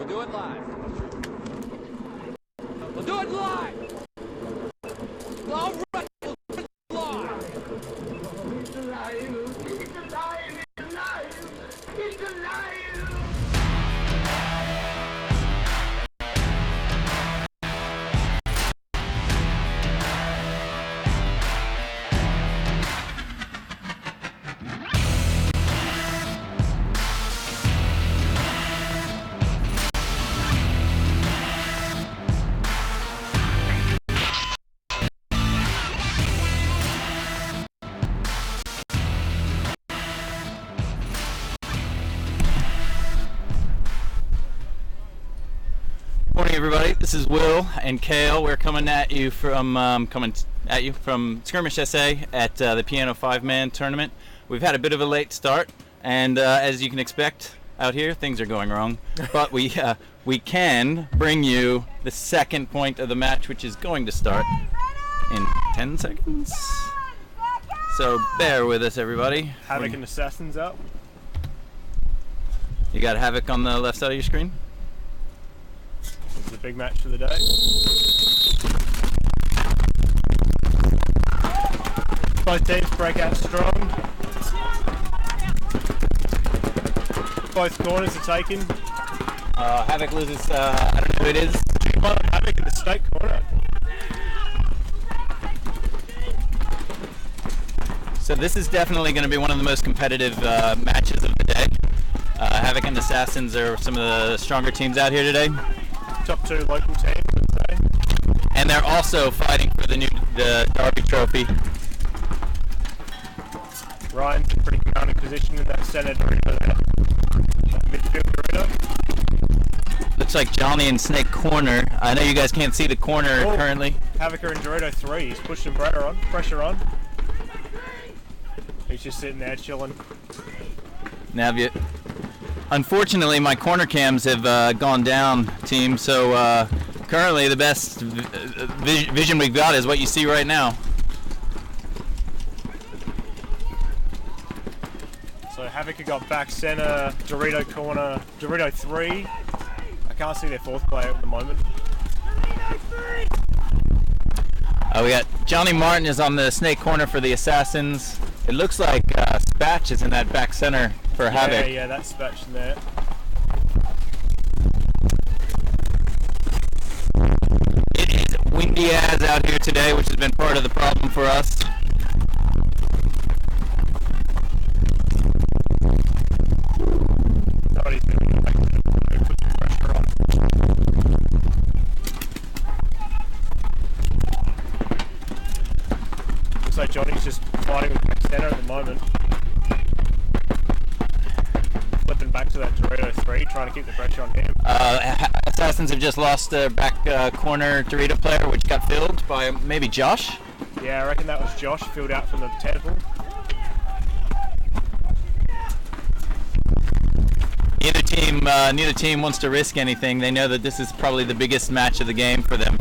We'll do it live. We'll do it live. All right, we'll do it live. It's alive. It's alive. It's alive. It's alive. Morning, everybody. This is Will and Kale. We're coming at you from Skirmish SA at the PYANO 5-man tournament. We've had a bit of a late start, and as you can expect out here, things are going wrong. But we can bring you the second point of the match, which is going to start in 10 seconds. So bear with us, everybody. Havoc and Assassins up. You got Havoc on the left side of your screen. This is the big match for the day. Both teams break out strong. Both corners are taken. Havoc loses, I don't know who it is. Havoc in the state corner. So this is definitely going to be one of the most competitive matches of the day. Havoc and Assassins are some of the stronger teams out here today. Top two local teams, I'd say. And they're also fighting for the Derby Trophy. Ryan's in pretty commanding position in that center Dorito there. Midfield Dorito. Looks like Johnny in Snake Corner. I know you guys can't see the corner currently. Havoc are in Dorito 3. He's pushing pressure on. He's just sitting there chilling. Now, unfortunately, my corner cams have gone down, team. So currently, the best vision we've got is what you see right now. So Havoc have got back center, Dorito corner, Dorito 3. I can't see their fourth player at the moment. We got Johnny Martin is on the Snake Corner for the Assassins. It looks like Spatch is in that back center for Havoc. Yeah, that's Spatch in there. It is windy as out here today, which has been part of the problem for us. Somebody's doing like put some pressure on. Looks like Johnny's just fighting with back center at the moment. Flipping back to that Dorito 3, trying to keep the pressure on him. Assassins have just lost their back corner Dorito player, which got filled by maybe Josh. Yeah, I reckon that was Josh, filled out from the temple. Neither team wants to risk anything. They know that this is probably the biggest match of the game for them.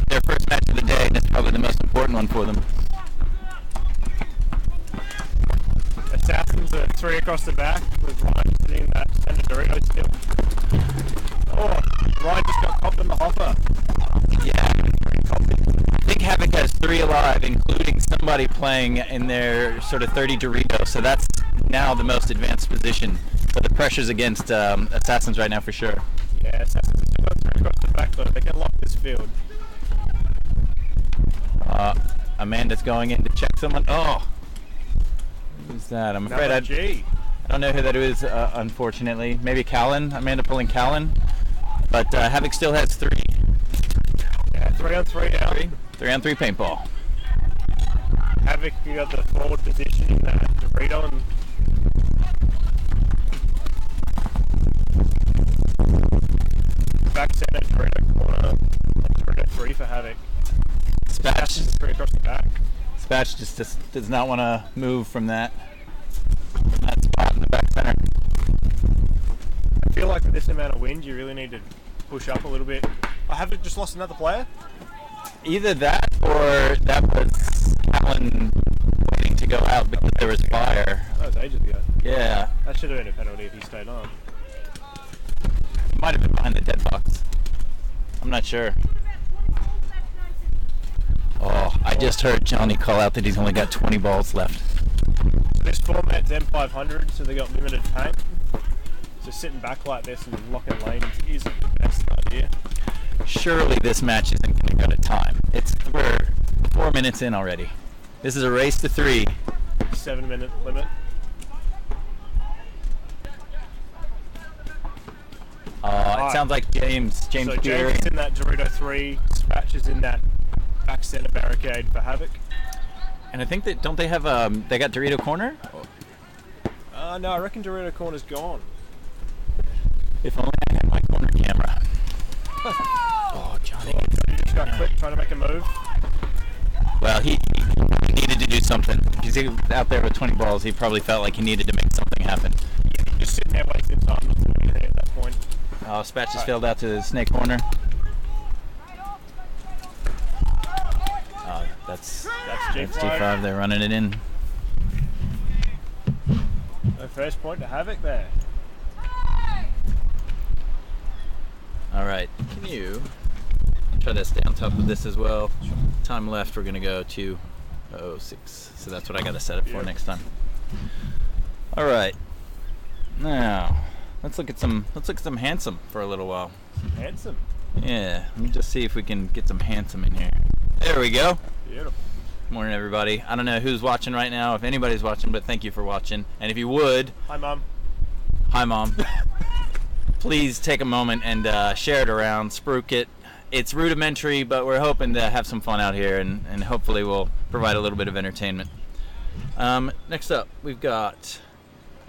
Their first match of the day, and it's probably the most important one for them. Assassins are 3 across the back with Ryan sitting that center Dorito still. Oh, Ryan just got copped in the hopper. Yeah. I think Havoc has 3 alive, including somebody playing in their sort of 30 Dorito. So that's now the most advanced position. So the pressure's against Assassins right now for sure. Yeah, Assassins have still got 3 across the back though. They can lock this field. Amanda's going in to check someone. Oh! Who's that? I'm afraid I don't know who that is, unfortunately. Maybe Callan. Amanda pulling Callan. But Havoc still has 3. Yeah, 3 on 3 now. 3 on 3 paintball. Havoc, you got the forward position in that Dorito and back center, Dorito corner, and Dorito 3 for Havoc. Spatch is 3 across the back. Spatch just does not want to move from that spot in the back center. I feel like with this amount of wind, you really need to push up a little bit. I haven't just lost another player. Either that or that was Alan waiting to go out because there was fire. That was ages ago. Yeah. That should have been a penalty if he stayed on. Might have been behind the dead box. I'm not sure. Oh, I just heard Johnny call out that he's only got 20 balls left. This format's M500, so they got limited paint. So sitting back like this and locking lanes isn't the best idea. Surely this match isn't going to go to time. We're 4 minutes in already. This is a race to 3. 7-minute limit. It sounds like James So Geary. James is in that Dorito 3, Spatch is in that back center barricade for Havoc. And I think that, don't they have, they got Dorito Corner? No, I reckon Dorito Corner's gone. If only I had my corner camera. Oh, Johnny. He just got clipped trying to make a move. Well, he needed to do something. Because he was out there with 20 balls, he probably felt like he needed to make something happen. Yeah, just sitting there wasting time, not doing anything at that point. Oh, Spatch just filled out to the snake corner. Oh, that's G5. G5, they're running it in. No first point to Havoc there. Alright, can you try to stay on top of this as well? Time left, we're going to go to 06. So that's what I got to set it for next time. Alright, now let's look at some handsome for a little while. Handsome. Yeah, let me just see if we can get some handsome in here. There we go. Beautiful. Morning, everybody. I don't know who's watching right now, if anybody's watching, but thank you for watching. And if you would, Hi, Mum. hi, Mom. Please take a moment and share it around, spruik it. It's rudimentary, but we're hoping to have some fun out here, and hopefully we'll provide a little bit of entertainment. Next up, we've got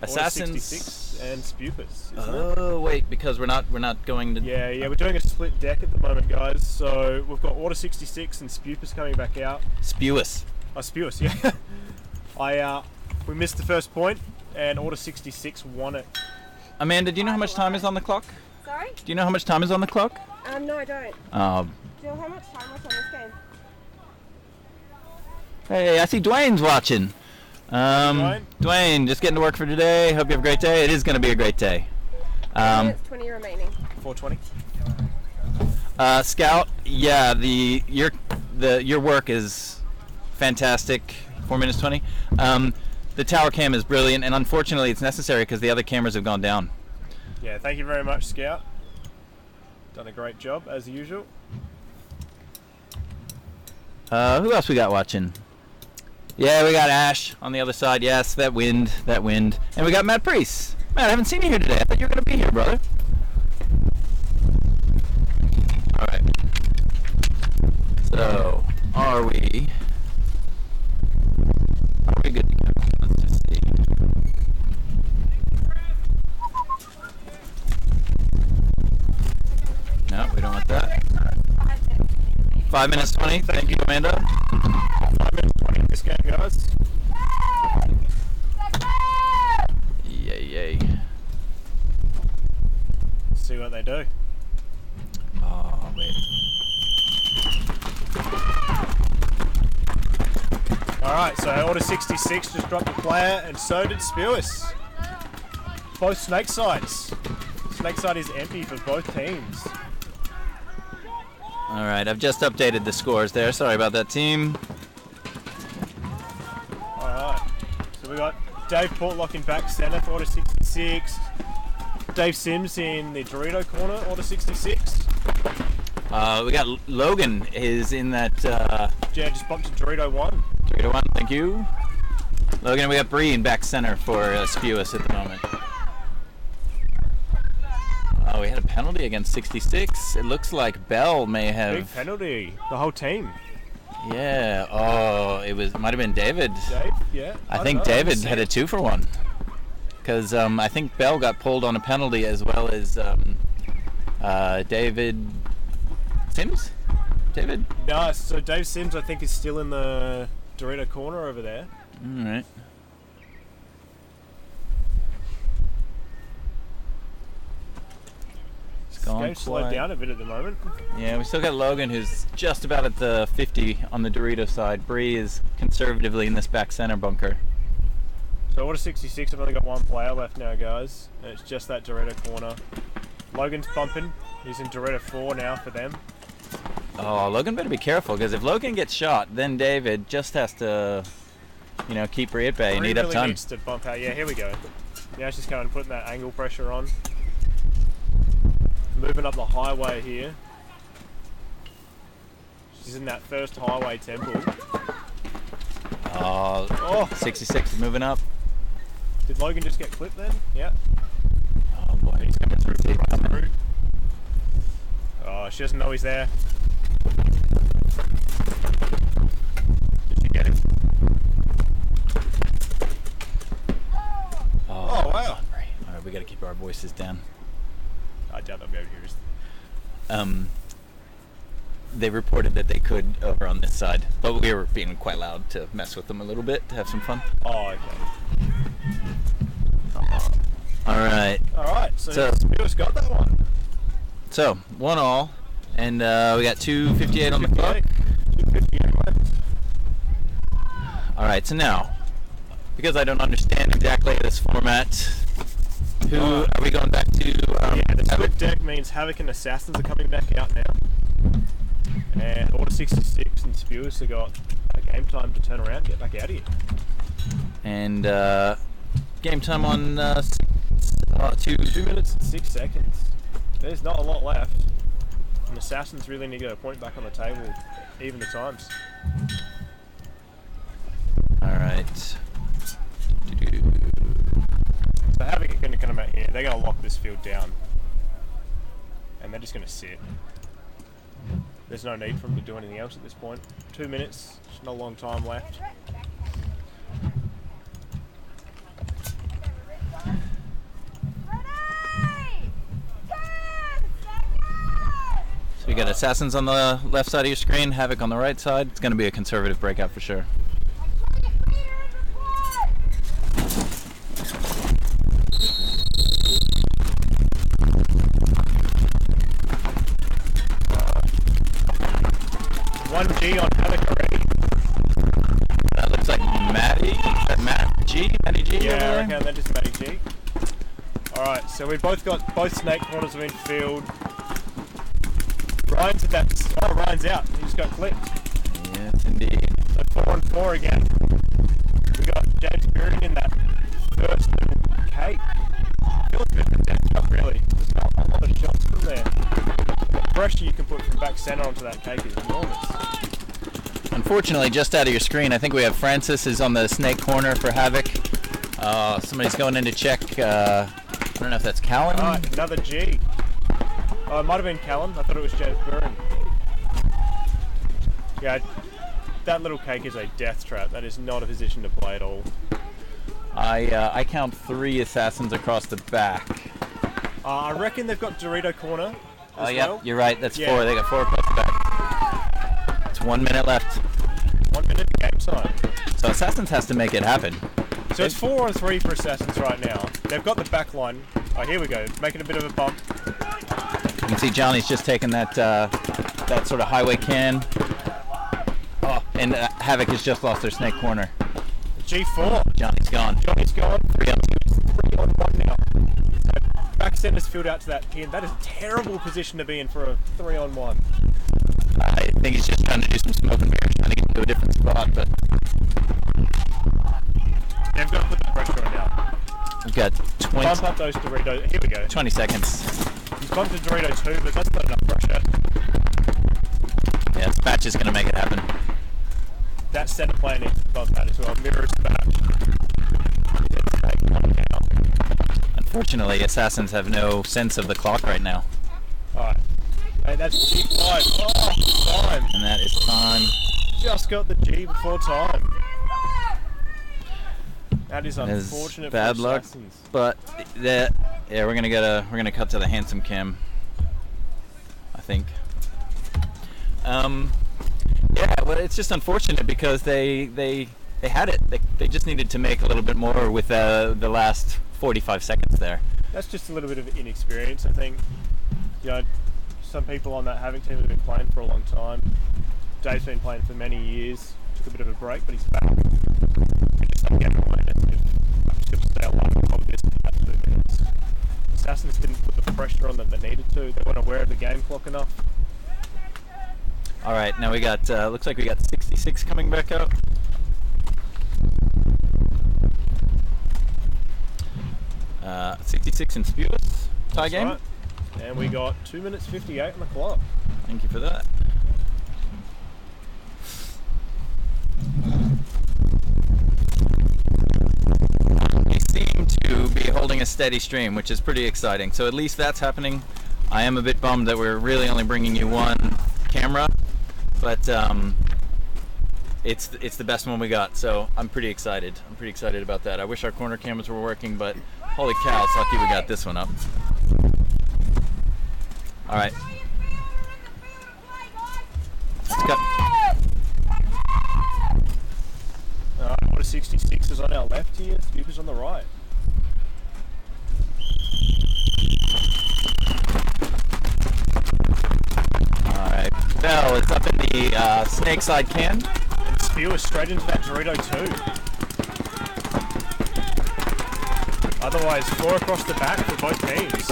Assassins 66 and Spupus, isn't it? Oh wait, because we're not going to. Yeah, we're doing a split deck at the moment, guys. So we've got Order 66 and Spupus coming back out. Spewus. Oh, Spewus, yeah. We missed the first point, and Order 66 won it. Amanda, do you know how much time is on the clock? Sorry? Do you know how much time is on the clock? No, I don't. Um, Do you know how much time was on this game? Hey, I see Dwayne's watching. Dwayne, just getting to work for today. Hope you have a great day. It is going to be a great day. minutes 20 remaining. 420. Scout, yeah, your work is fantastic. 4 minutes 20. The tower cam is brilliant, and unfortunately, it's necessary because the other cameras have gone down. Yeah, thank you very much, Scout. Done a great job as usual. Who else we got watching? Yeah, we got Ash on the other side. Yes, that wind. And we got Matt Priest. Matt, I haven't seen you here today. I thought you were going to be here, brother. All right. So, are we good to go? Let's just see. No, we don't want that. 5 minutes 20. Thank you, Amanda. 5 minutes 20 in this game, guys. Yay. See what they do. Oh, wait. Alright, so Order 66 just dropped a player, and so did Spewis. Both snake sides. Snake side is empty for both teams. All right, I've just updated the scores there. Sorry about that, team. Alright, so we got Dave Portlock in back center for Order 66. Dave Sims in the Dorito corner, Order 66. We got Logan is in that Yeah, just bumped to Dorito 1. 3 to 1. Thank you, Logan. We got Bree in back center for Spewus at the moment. Oh, we had a penalty against 66. It looks like Bell may have. Big penalty. The whole team. Yeah. Oh, might have been David. Dave, yeah. I think David had a 2-for-1. Because I think Bell got pulled on a penalty as well as David Sims. David. No, so Dave Sims I think is still in the Dorito corner over there. All right. Game's slowed down a bit at the moment. Yeah, we still got Logan, who's just about at the 50 on the Dorito side. Bree is conservatively in this back center bunker. So Order 66, I've only got one player left now, guys. And it's just that Dorito corner Logan's bumping. He's in Doretta 4 now for them. Oh, Logan better be careful, because if Logan gets shot, then David just has to, you know, keep Bree at bay and eat up really time. Needs to bump out. Yeah, here we go. Now she's kind of putting that angle pressure on. Moving up the highway here. She's in that first highway temple. Oh, 66 is moving up. Did Logan just get clipped then? Yeah. Oh boy, he's coming through. He's coming. Oh, she doesn't know he's there. Did she get him? Oh, wow. Alright, we gotta keep our voices down. I doubt they'll be able to hear us. They reported that they could over on this side, but we were being quite loud to mess with them a little bit, to have some fun. Oh, okay. Alright. Alright, so Spears got that one. So, 1-1, and we got 2:58 on the clock. 2:58 left. Alright, so now, because I don't understand exactly this format, who are we going back to? Yeah, the split deck means Havoc and Assassins are coming back out now. And Order 66 and Spears have got a game time to turn around and get back out of here. And game time on 2 minutes and 6 seconds. There's not a lot left. And Assassins really need to get a point back on the table, even the times. Alright. So Havoc are going to come out here. They're going to lock this field down. And they're just going to sit. There's no need for them to do anything else at this point. 2 minutes, there's not a long time left. So you got Assassins on the left side of your screen, Havoc on the right side. It's going to be a conservative breakout for sure. One G on Havoc already. That looks like Matty. Is that Matty G? Yeah, I over there? reckon that is Matty G. Alright, so we've both got both snake corners are in field. Ryan's at that. Oh, Ryan's out. He just got clipped. Yes, indeed. So 4-on-4 again. We got James Spearing in that first little cake. Feels a bit of a death trap, really. There's not a lot of shots from there. The pressure you can put from back centre onto that cake is enormous. Unfortunately, just out of your screen, I think we have Francis is on the snake corner for Havoc. Somebody's going in to check. I don't know if that's Callan. Alright, another G. Oh, it might have been Callan. I thought it was James Spearing. Yeah, that little cake is a death trap. That is not a position to play at all. I count 3 Assassins across the back. I reckon they've got Dorito corner. Oh, as yeah, well. you're right. That's Yeah. 4. They got 4 across the back. It's 1 minute left. 1 minute game time. So Assassins has to make it happen. So it's 4-on-3 for Assassins right now. They've got the back line. Oh, here we go. Making a bit of a bump. You can see Johnny's just taking that that sort of highway can. Oh, and Havoc has just lost their snake corner. G4. Johnny's gone. Johnny's gone. 3-on-2. 3-on-1 now. So back centre's filled out to that pin. That is a terrible position to be in for a 3-on-1. I think he's just trying to do some smoke and mirrors, trying to get to a different spot, but They've got to put the pressure on now. we've got Bump up those Doritos. Here we go. 20 seconds. He's bumped a Dorito too, but that's not enough pressure. Yeah, Spatch is going to make it happen. That centre player needs to bump that as well. Mirrors back. Unfortunately, Assassins have no sense of the clock right now. Alright. Hey, that's G5. Oh, time. And that is time. Just got the G before time. That is That is unfortunate bad for luck, Assassins. but yeah, we're gonna cut to the handsome cam, I think. Yeah, well, it's just unfortunate because they had it. They just needed to make a little bit more with the last 45 seconds there. That's just a little bit of inexperience, I think. You know, some people on that Havoc team have been playing for a long time. Dave's been playing for many years. Took a bit of a break, but he's back. I'm just getting away. I'm just going to stay alive and hold this for about 2 minutes. Assassins didn't put the pressure on that they needed to. They weren't aware of the game clock enough. All right, now we got, looks like we got 66 coming back out. Uh, 66 in Spewis, tie game. Right. And we got 2 minutes 58 on the clock. Thank you for that. We seem to be holding a steady stream, which is pretty exciting. So at least that's happening. I am a bit bummed that we're really only bringing you one camera, but it's the best one we got. So I'm pretty excited. I'm pretty excited about that. I wish our corner cameras were working, but holy cow, it's lucky we got this one up. All right. Let's go. What a 66 is on our left here, Stupid's on the right. Alright, Bell, it's up in the snake side can. And Spewer straight into that Dorito too. Otherwise, 4 across the back for both teams.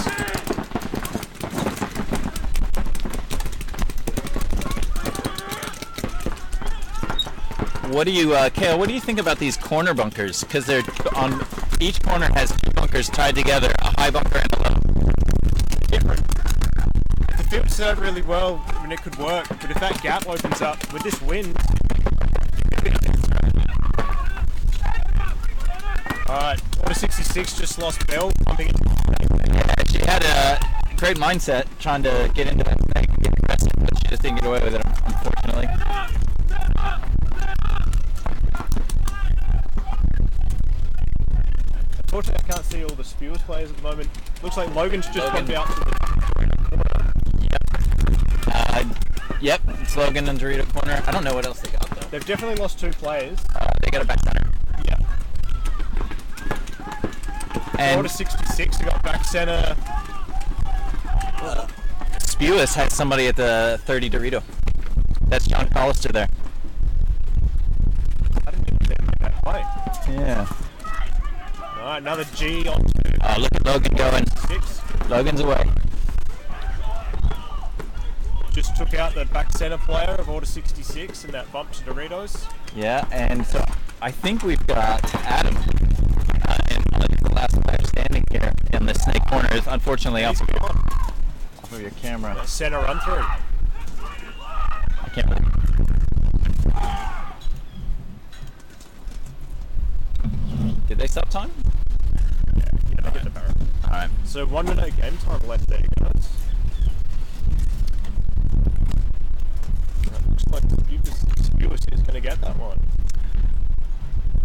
What do you, Kale, what do you think about these corner bunkers? Because they're on, each corner has 2 bunkers tied together, a high bunker and a low. Different. If the field set up really well, I mean, it could work, but if that gap opens up with this wind. Alright, Order 66 just lost Bell, bumping into the snake. Yeah, she had a great mindset trying to get into that snake and get aggressive, but she just didn't get away with it, unfortunately. Unfortunately, I can't see all the Spewers players at the moment. Looks like Logan's just popped out to the corner. Yep, it's Logan and Dorito corner. I don't know what else they got though. They've definitely lost 2 players. They got a back center. Yeah. And Order 66, they got back center. Spewis has somebody at the 30 Dorito. That's John Collister there. I didn't even think they made that play. Yeah. Alright, another G on 2. Oh, look at Logan going. 6. Logan's away. Just took out the back center player of Order 66 in that bump to Doritos. Yeah, and so I think we've got Adam. And the last player standing here in the snake corner is unfortunately off of your camera. That center run through. I can't believe it. Did they stop time? Yeah, they hit the barrel. Alright. So 1 minute of game time left there, guys. That looks like Spewis is going to get that one.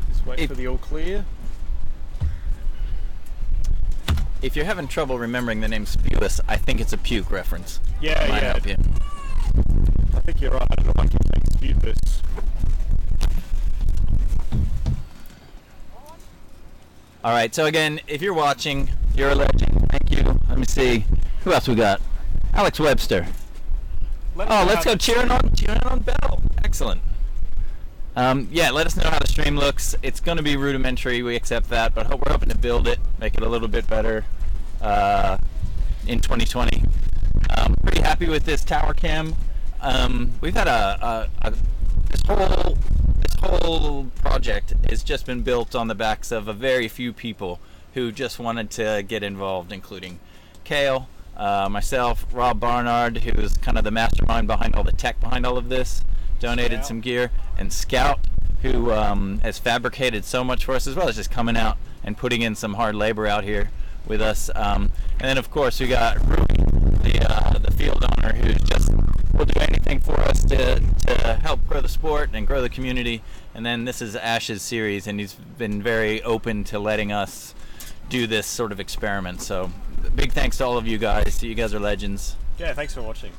Just wait for the all clear. If you're having trouble remembering the name Spewis, I think it's a puke reference. Yeah, Might yeah. help you. I think you're right. I don't know why I keep saying Spewis. Alright, so again, if you're watching, you're a legend. Thank you. Let me see. Who else we got? Alex Webster. Let's go cheering on Bell. Excellent. Yeah, let us know how the stream looks. It's going to be rudimentary, we accept that, but we're hoping to build it, make it a little bit better in 2020. Pretty happy with this tower cam. We've had this whole project has just been built on the backs of a very few people who just wanted to get involved, including Kale, myself, Rob Barnard, who is kind of the mastermind behind all the tech behind all of this, donated some gear, and Scout, who has fabricated so much for us, as well as just coming out and putting in some hard labor out here with us. And then of course we got Ruby, the field owner, who just will do anything for us to help grow the sport and grow the community. And then this is Ash's series, and he's been very open to letting us do this sort of experiment. So big thanks to all of you guys. You guys are legends. Yeah, thanks for watching.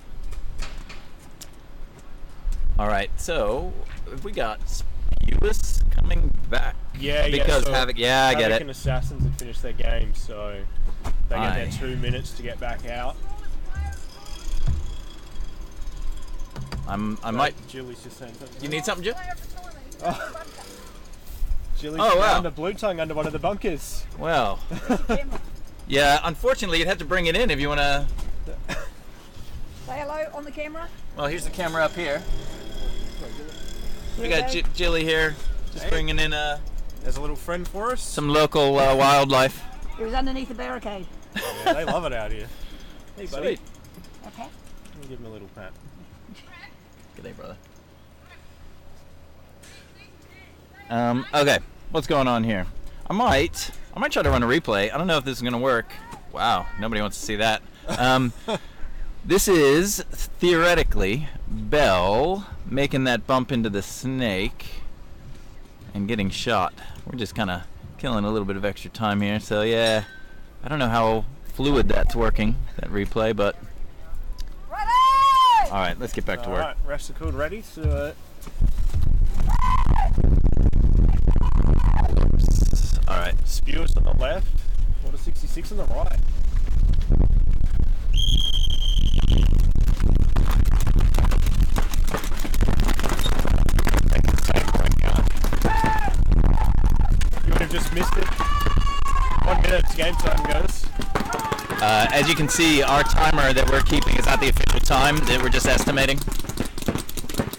Alright, so we got Spewis coming back. Yeah, because so Havoc, yeah, I get Havoc it. and Assassins had finished their game, so they get their 2 minutes to get back out. I might. Julie's just saying something. You need something, Jill? Julie's Oh, wow. found a blue tongue under one of the bunkers. Well, Yeah, unfortunately, you'd have to bring it in if you want to. Say hello on the camera. Well, here's the camera up here. We got Here we go. Jilly here, just bringing in There's a little friend for us. some local wildlife. He was underneath a barricade. Yeah, they love it out here. Hey, buddy. Sweet. Okay. Let me give him a little pat. Good day, brother. Okay, what's going on here? I might try to run a replay. I don't know if this is gonna work. Wow, nobody wants to see that. This is theoretically Bell making that bump into the snake and getting shot. We're just kind of killing a little bit of extra time here. So yeah, I don't know how fluid that's working, that replay, but Ready! all right, let's get back to work. Alright, refs are called ready, so All right. Spewers on the left, Water 66 on the right. You would have just missed it. 1 minute, it's game time, guys. As you can see, our timer that we're keeping is not the official time, that we're just estimating.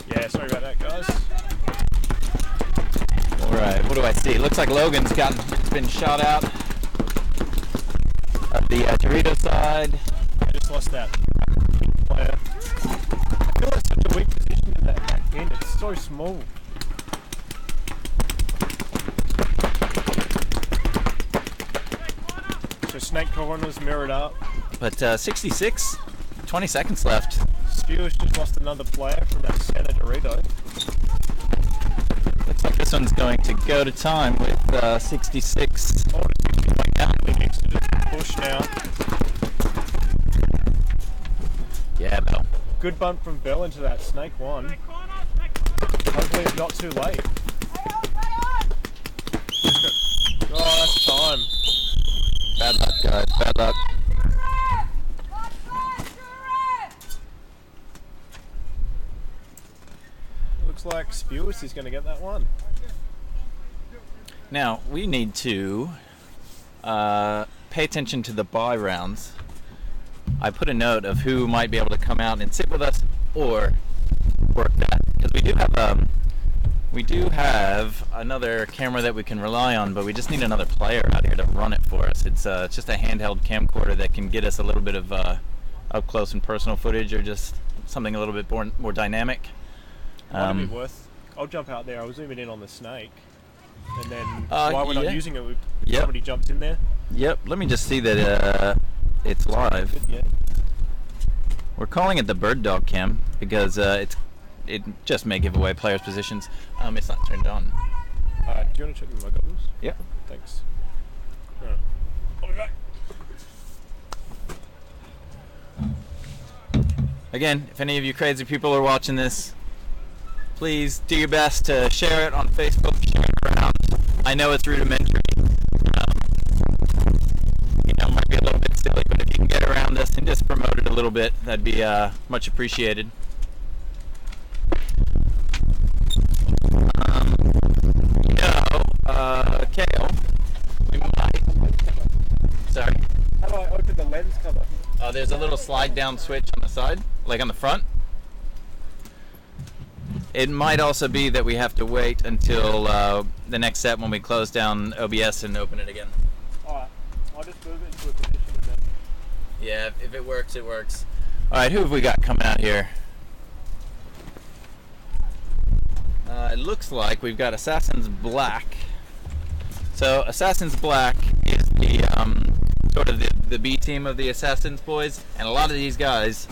Yeah, sorry about that, guys. Alright, what do I see? Looks like Logan's been shot out of the Dorito side. I just lost that player. I feel like such a weak position in that pin. It's so small. So Snake Corner's mirrored up. But 66, 20 seconds left. Spewers just lost another player from that center Dorito. Looks like this one's going to go to time with 66. Order 60 down. He needs to just push now. Yeah, Bell. Good bump from Bell into that Snake one. Hopefully it's not too late. Oh, that's time. Bad luck, guys. Bad luck. Looks like Spewers is going to get that one. Now, we need to pay attention to the buy rounds. I put a note of who might be able to come out and sit with us or work that, because we do have another camera that we can rely on, but we just need another player out here to run it for us. It's just a handheld camcorder that can get us a little bit of up close and personal footage, or just something a little bit more dynamic. Might be worth. I'll jump out there. I'll zoom it in on the Snake, and then while we're yeah. not using it, Yep. somebody jumps in there. Yep. Let me just see that it's live. Good, yeah. We're calling it the bird dog cam because it just may give away players' positions. It's not turned on. Do you want to check with my goggles? Yep. Thanks. Alright. I'll be back. Again, if any of you crazy people are watching this, please do your best to share it on Facebook, share it around. I know it's rudimentary. It might be a little bit silly, but if you can get around us and just promote it a little bit, that'd be much appreciated. Kale, we might. Sorry. How do I open the lens cover? There's a little slide down switch on the side, like on the front. It might also be that we have to wait until the next set when we close down OBS and open it again. Alright. I'll just move it into a position and then. Yeah, if it works, it works. Alright, who have we got coming out here? It looks like we've got Assassin's Black. So Assassin's Black is the sort of the B team of the Assassins boys, and a lot of these guys,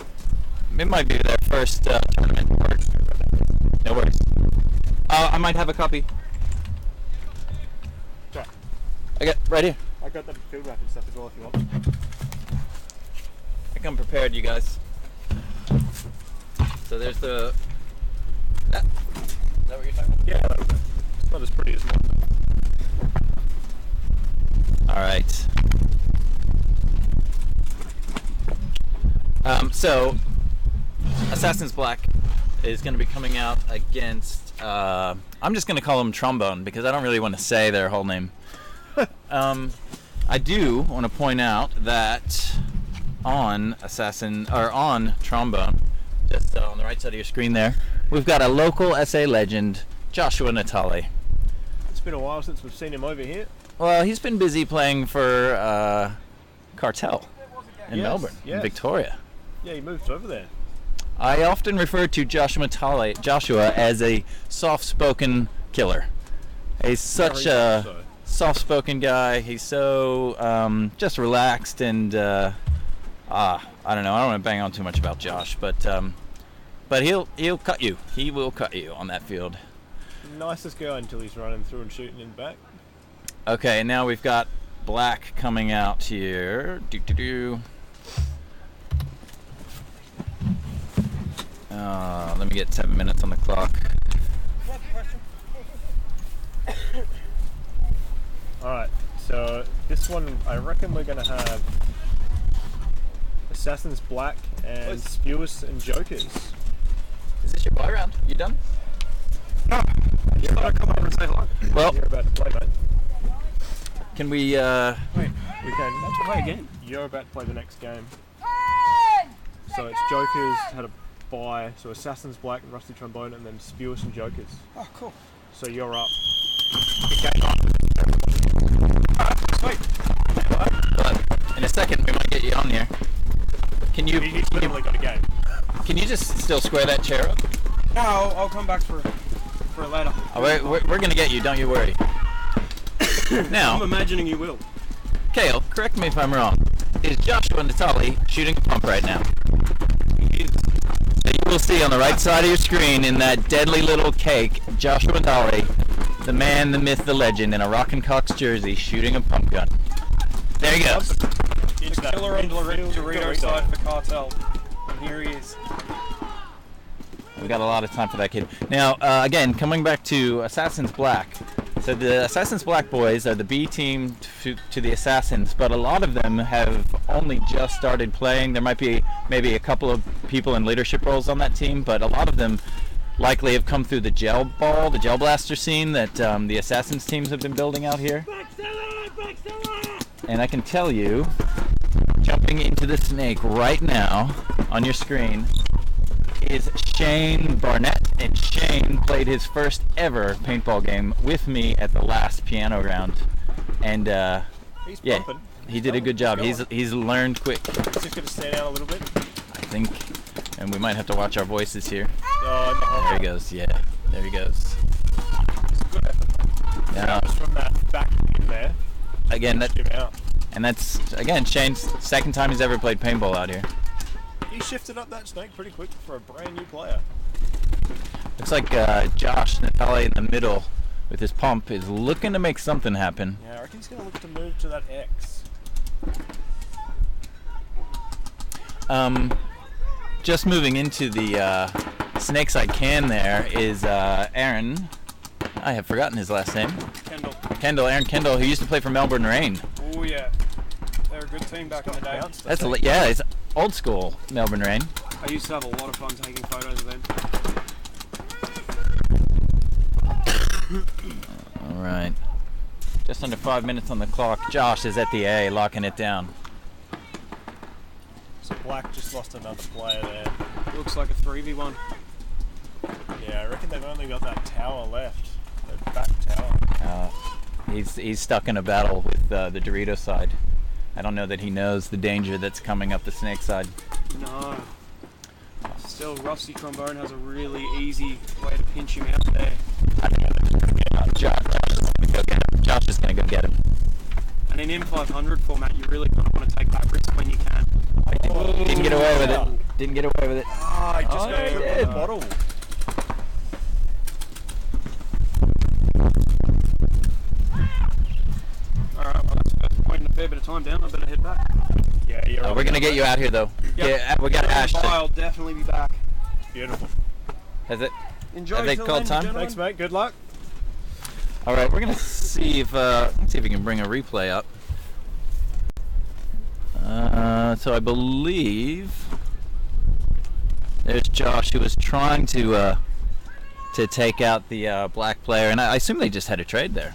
it might be their first tournament. No worries. I might have a copy. Sorry. I got right here. I got the field wrap and stuff as well if you want. I come prepared, you guys. So there's the. Is that what you're talking about? Yeah, that'll do. It's not as pretty as mine. Alright. So, Assassin's Black is going to be coming out against, I'm just going to call them Trombone because I don't really want to say their whole name. I do want to point out that on trombone, just on the right side of your screen there, we've got a local SA legend, Joshua Natali. It's been a while since we've seen him over here. Well, he's been busy playing for Cartel in Melbourne, in Victoria. Yeah, he moved over there. I often refer to Joshua as a soft-spoken killer. He's such a soft-spoken guy. He's so just relaxed and I don't know. I don't want to bang on too much about Josh, but he'll cut you. He will cut you on that field. Nicest guy until he's running through and shooting in back. Okay, now we've got Black coming out here. Let me get 7 minutes on the clock. Alright, so this one I reckon we're going to have Assassins Black and Spewers and Jokers. Is this your buy round? You done? No. I just thought I'd come over and say hello. Well, You're about to play, mate. can we Wait, We can. let's play again. You're about to play the next game. So it's Jokers had a bye, so Assassins Black and Rusty Trombone, and then Spewers and Jokers. Oh, cool. So you're up. Sweet. in a second we might get you on here. Can you He's literally got a game. can you just still square that chair up? No, I'll come back for later. Oh, we're gonna get you, don't you worry. I'm Now, imagining you will. Kale, correct me if I'm wrong. Is Joshua Natali shooting a pump right now? So you will see on the right side of your screen in that deadly little cake, Joshua Natali, the man, the myth, the legend, in a Rockin' Cox jersey, shooting a pump gun. There he goes. Into that Killer on the midfield Dorito side for Cartel. And here he is. We got a lot of time for that kid. Now, again, coming back to Assassins Black. So the Assassins Black boys are the B team to the Assassins, but a lot of them have only just started playing. There might be maybe a couple of people in leadership roles on that team, but a lot of them likely have come through the gel blaster scene that the Assassins teams have been building out here. And I can tell you, jumping into the snake right now on your screen is Shane Barnett, and Shane played his first ever paintball game with me at the last piano round, and He's yeah, pumping. he did a good job. He's learned quick, He's just going to stand out a little bit. I think, and we might have to watch our voices here. Oh, There he goes. Yeah, there he goes. good effort. Now, Just from that back in there, again, pushed him out. that's again Shane's second time he's ever played paintball out here. He shifted up that snake pretty quick for a brand new player. Looks like Josh Natali in the middle with his pump is looking to make something happen. Yeah, I reckon he's going to look to move to that X. Just moving into the Snakeside can there is Aaron. I have forgotten his last name. Aaron Kendall, who used to play for Melbourne Rain. Oh yeah. They're a good team back in the day. It's old school Melbourne Rain. I used to have a lot of fun taking photos of them. All right. Just under 5 minutes on the clock. Josh is at the A, locking it down. So Black just lost another player there. Looks like a 3v1. Yeah, I reckon they've only got that tower left. That back tower. He's stuck in a battle with the Dorito side. I don't know that he knows the danger that's coming up the snake side. No. Still, Rusty Trombone has a really easy way to pinch him out there. I think Josh is going to go get him. And in M500 format, you really kind of want to take that risk when you can. Didn't get away with it. Didn't get away with it. Ah, I just got he tripped on did. the bottle. Alright, well that's pointing a fair bit of time down. I better head back. Yeah, you're right. We're going to get you out here, though. Yep. Yeah, we got Ash. I'll definitely be back. Beautiful. Has it? Enjoy Have they till called then, time? gentlemen. Thanks, mate. Good luck. All right, we're going to see if let's see if we can bring a replay up. So I believe there's Josh, who was trying to take out the black player, and I assume they just had a trade there.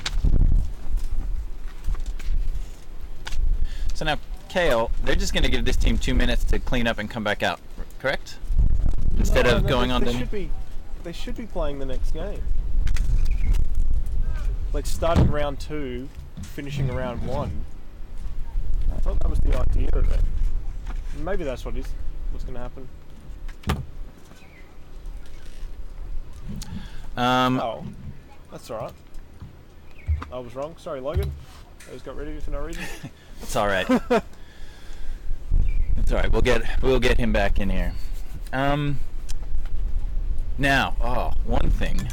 So now, Kale, they're just going to give this team 2 minutes to clean up and come back out, correct? Instead of going on. They should be playing the next game. Like starting round 2, finishing round 1. I thought that was the idea of it. Maybe that's what's going to happen. Oh, that's alright. I was wrong. Sorry, Logan. I just got rid of you for no reason. It's all right. It's all right. We'll get him back in here. Now, one thing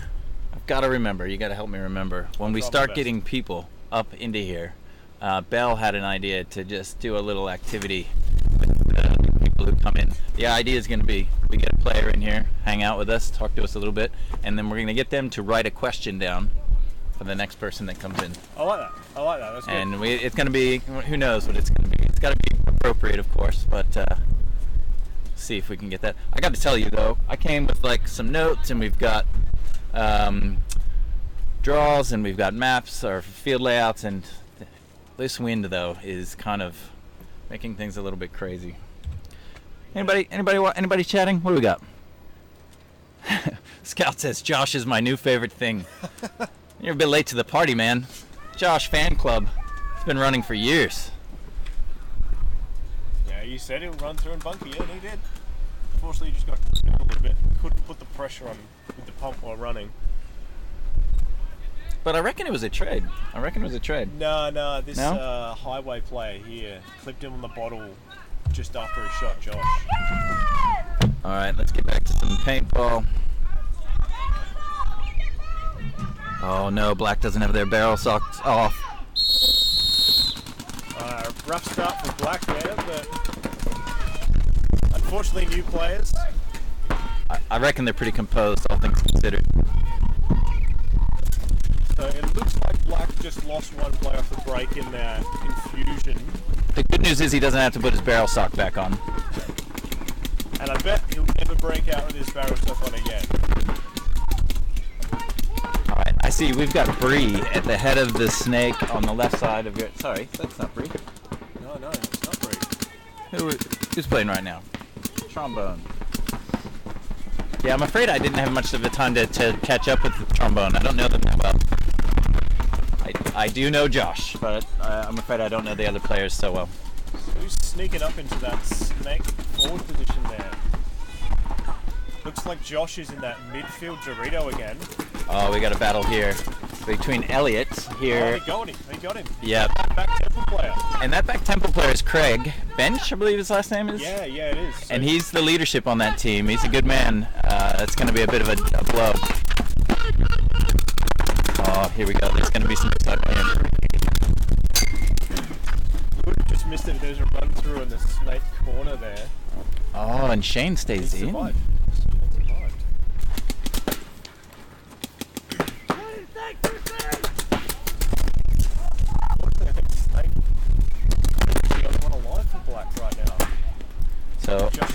I've got to remember. You got to help me remember when we start getting people up into here. Bell had an idea to just do a little activity with the people who come in. The idea is going to be we get a player in here, hang out with us, talk to us a little bit, and then we're going to get them to write a question down for the next person that comes in. I like that. That's good. And it's going to be, who knows what it's going to be. It's got to be appropriate, of course, but see if we can get that. I got to tell you, though, I came with like some notes, and we've got draws, and we've got maps or field layouts, and this wind, though, is kind of making things a little bit crazy. Anybody chatting? What do we got? Scout says, Josh is my new favorite thing. You're a bit late to the party, man. Josh fan club. It's been running for years. Yeah, you said he'll run through and bunker you, and he did. Unfortunately, you just got a little bit. Couldn't put the pressure on with the pump while running. But I reckon it was a trade. No, this No? highway player here clipped him on the bottle just after he shot Josh. Alright, let's get back to some paintball. Oh no, Black doesn't have their barrel socks off. Rough start for Black there, but unfortunately new players. I reckon they're pretty composed, all things considered. So it looks like Black just lost one player off the break in that confusion. The good news is he doesn't have to put his barrel sock back on. And I bet he'll never break out with his barrel sock on again. Alright, I see we've got Bree at the head of the snake on the left side of your... Sorry, that's not Bree. No, it's not Bree. Who's playing right now? Trombone. Yeah, I'm afraid I didn't have much of a time to catch up with the trombone. I don't know them that well. I do know Josh, but I'm afraid I don't know the other players so well. Who's sneaking up into that snake forward position there? Looks like Josh is in that midfield Dorito again. Oh, we got a battle here between Elliot here. Oh, he got him. Yep. Back temple player. And that back temple player is Craig Bench, I believe his last name is. Yeah, it is. So and he's the leadership on that team. He's a good man. It's going to be a bit of a blow. Oh, here we go. There's going to be some excitement here. You would have just missed it if there was a run through in the snake corner there. Oh, and Shane stays in. Survived. So, front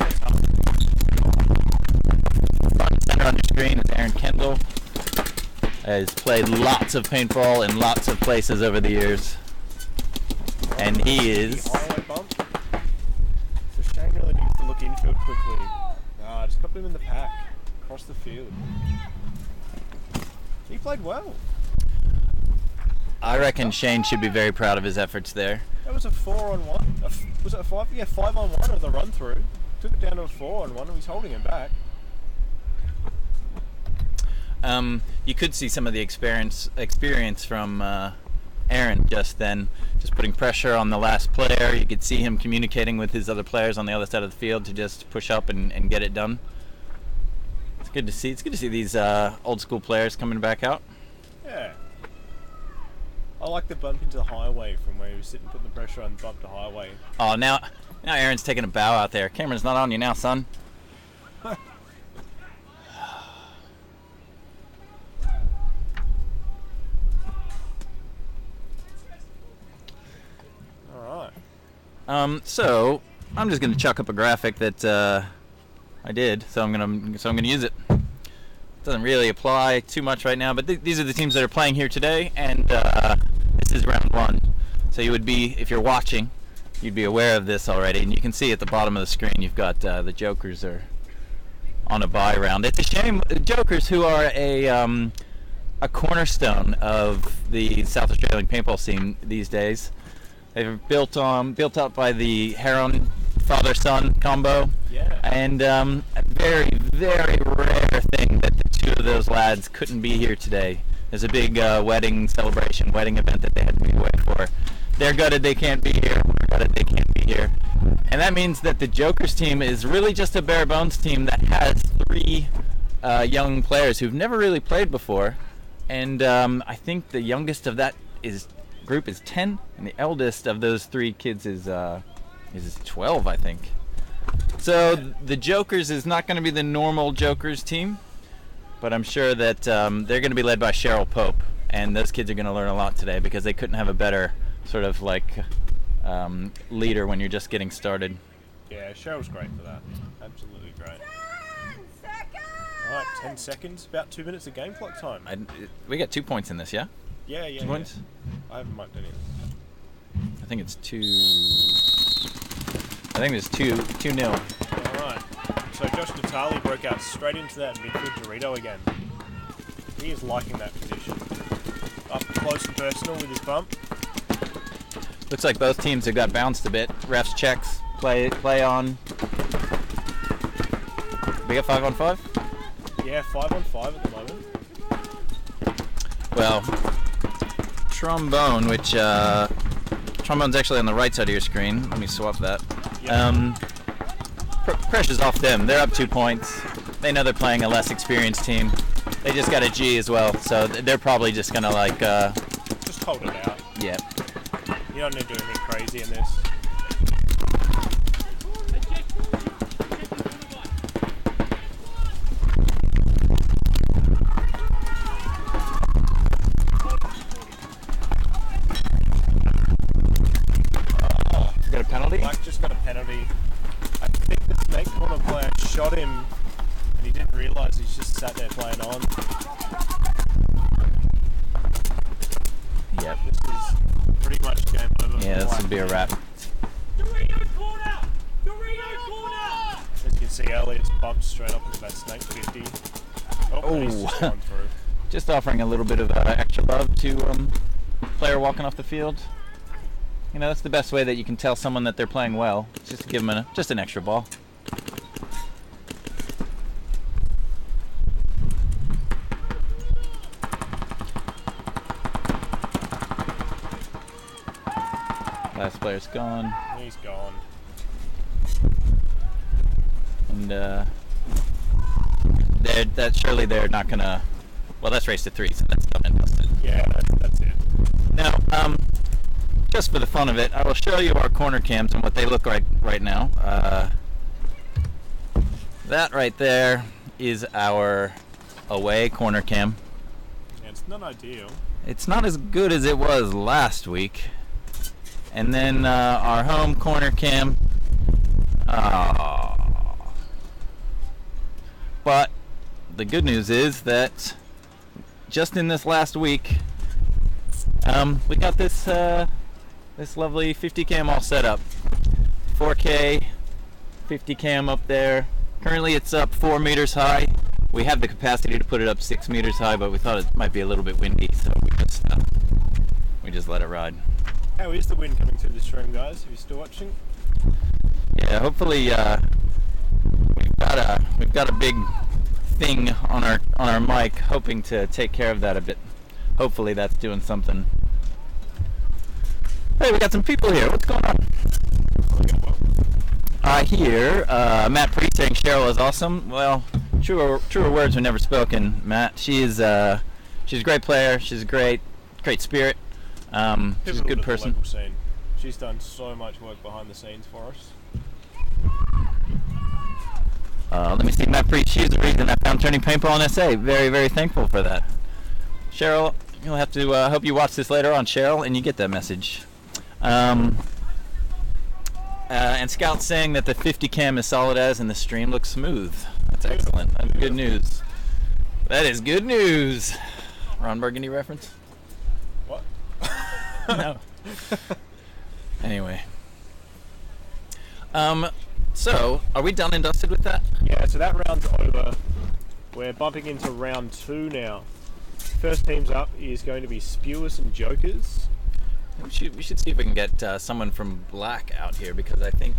and center on your screen is Aaron Kendall. Has played lots of paintball in lots of places over the years. And he is... Highway bump. So Shane really needs to look infield quickly. Just got him in the pack. Across the field. He played well. I reckon Shane should be very proud of his efforts there. That was a 4-on-1. Was it a 5? Yeah, 5-on-1 of the run through. Took it down to a 4-on-1 and he's holding him back. You could see some of the experience from Aaron just then, just putting pressure on the last player. You could see him communicating with his other players on the other side of the field to just push up and get it done. It's good to see. It's good to see these old school players coming back out. Yeah. I like the bump into the highway from where he was sitting, putting the pressure on, bump to highway. Oh, now Aaron's taking a bow out there. Camera's not on you now, son. So I'm just gonna chuck up a graphic that I did, so I'm gonna use it. Doesn't really apply too much right now, but these are the teams that are playing here today, and this is round 1. So you would be, if you're watching, you'd be aware of this already. And you can see at the bottom of the screen, you've got the Jokers are on a bye round. It's a shame. The Jokers, who are a cornerstone of the South Australian paintball scene these days, they're built up by the Heron father-son combo. Yeah. And a very, very rare thing that the two of those lads couldn't be here today. There's a big wedding celebration, wedding event that they had to be away for. They're gutted they can't be here. We're gutted they can't be here. And that means that the Jokers team is really just a bare bones team that has 3 young players who've never really played before. And I think the youngest of that group is 10, and the eldest of those 3 kids is 12, I think. So the Jokers is not going to be the normal Jokers team, but I'm sure that they're going to be led by Cheryl Pope, and those kids are going to learn a lot today because they couldn't have a better sort of like leader when you're just getting started. Yeah, Cheryl's great for that. Absolutely great. 10 seconds! Alright, 10 seconds, about 2 minutes of game clock time. We got 2 points in this, yeah? Yeah. 2 points? I haven't marked any. I think it's 2. I think it's 2-0. Alright, so Josh Natali broke out straight into that midfield Dorito again. He is liking that position. Up close and personal with his bump. Looks like both teams have got bounced a bit. Refs checks, play on. We got 5-on-5? Yeah, 5-on-5 at the moment. Well, trombone, which trombone's actually on the right side of your screen. Let me swap that. Yep. Pressure's off them. They're up 2 points. They know they're playing a less experienced team. They just got a G as well, so they're probably just gonna like. Just hold it out. Yeah. You don't need to do anything crazy in this. Got a penalty? Black just got a penalty. I think the snake corner player shot him and he didn't realise he's just sat there playing on. Yep. This is pretty much game over. Yeah, this would be a wrap. As you can see, Elliot's bumped straight up into that snake 50. Oh, and he's just gone through. Just offering a little bit of extra love to player walking off the field. You know, that's the best way that you can tell someone that they're playing well. Just to give them just an extra ball. Last player's gone. He's gone. And surely they're not gonna. Well, that's race to 3, so that's done and dusted. Yeah, that's it. Now, just for the fun of it, I will show you our corner cams and what they look like right now. That right there is our away corner cam. Yeah, it's not ideal. It's not as good as it was last week. And then our home corner cam. But the good news is that just in this last week, we got this this lovely 50 cam all set up. 4K 50 cam up there. Currently it's up 4 meters high. We have the capacity to put it up 6 meters high, but we thought it might be a little bit windy, so we just let it ride. How is the wind coming through the stream, guys? Are you still watching? Yeah, hopefully we've got a big thing on our mic, hoping to take care of that a bit. Hopefully that's doing something. Hey, we got some people here. What's going on? Here, Matt Pre saying Cheryl is awesome. Well, truer words were never spoken, Matt. She's a great player. She's a great spirit. She's a good person. She's done so much work behind the scenes for us. Let me see, Matt Pre. She's the reason I found Turning Paintball in SA. Very, very thankful for that. Cheryl, you'll have to hope you watch this later on, Cheryl, and you get that message. And Scout's saying that the 50 cam is solid as and the stream looks smooth. That's excellent. That's good news. That is good news. Ron Burgundy reference? What? No. Anyway, So, are we done and dusted with that? Yeah, so that round's over. We're bumping into round 2 now. First teams up is going to be Spewers and Jokers. We should see if we can get someone from Black out here, because I think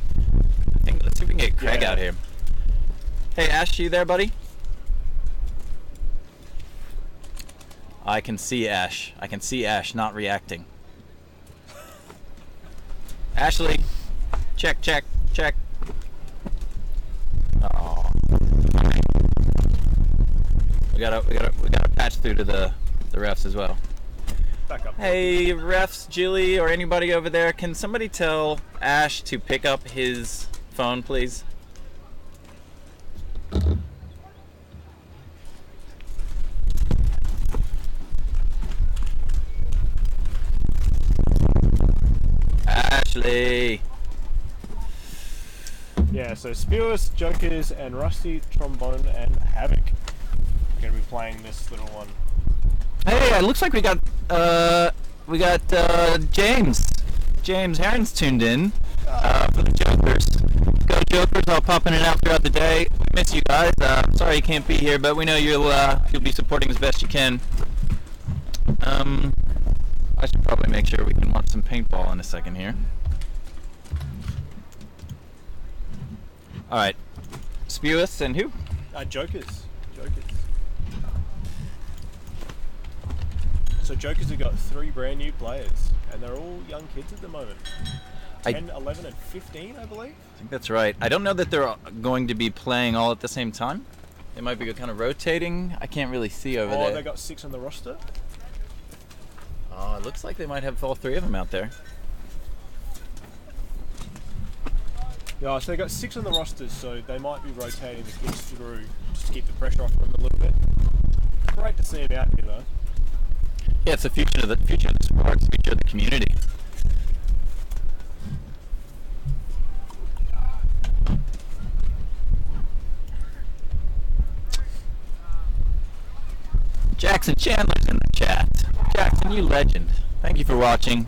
let's see if we can get Craig out here. Hey Ash, you there, buddy? I can see Ash. I can see Ash not reacting. Ashley, check. Oh. We gotta patch through to the refs as well. Back up. Hey refs, Julie or anybody over there, can somebody tell Ash to pick up his phone, please? Ashley. Yeah, so Spewers, Jokers, and Rusty, Trombone, and Havoc are going to be playing this little one. Hey, it looks like we got James Herron's tuned in for the Jokers. Go Jokers! I'll pop in and out throughout the day. We miss you guys. Sorry you can't be here, but we know you'll be supporting as best you can. I should probably make sure we can watch some paintball in a second here. All right, Spewis and who? Jokers. So Jokers have got 3 brand new players, and they're all young kids at the moment. 10, 11, and 15, I believe. I think that's right. I don't know that they're going to be playing all at the same time. They might be kind of rotating. I can't really see over there. Oh, they got 6 on the roster. Oh, it looks like they might have all 3 of them out there. Yeah, so they got 6 on the rosters, so they might be rotating the kids through just to keep the pressure off them a little bit. Great to see them out here, though. Yeah, it's the future of the sport, it's the future of the community. Jackson Chandler's in the chat. Jackson, you legend. Thank you for watching.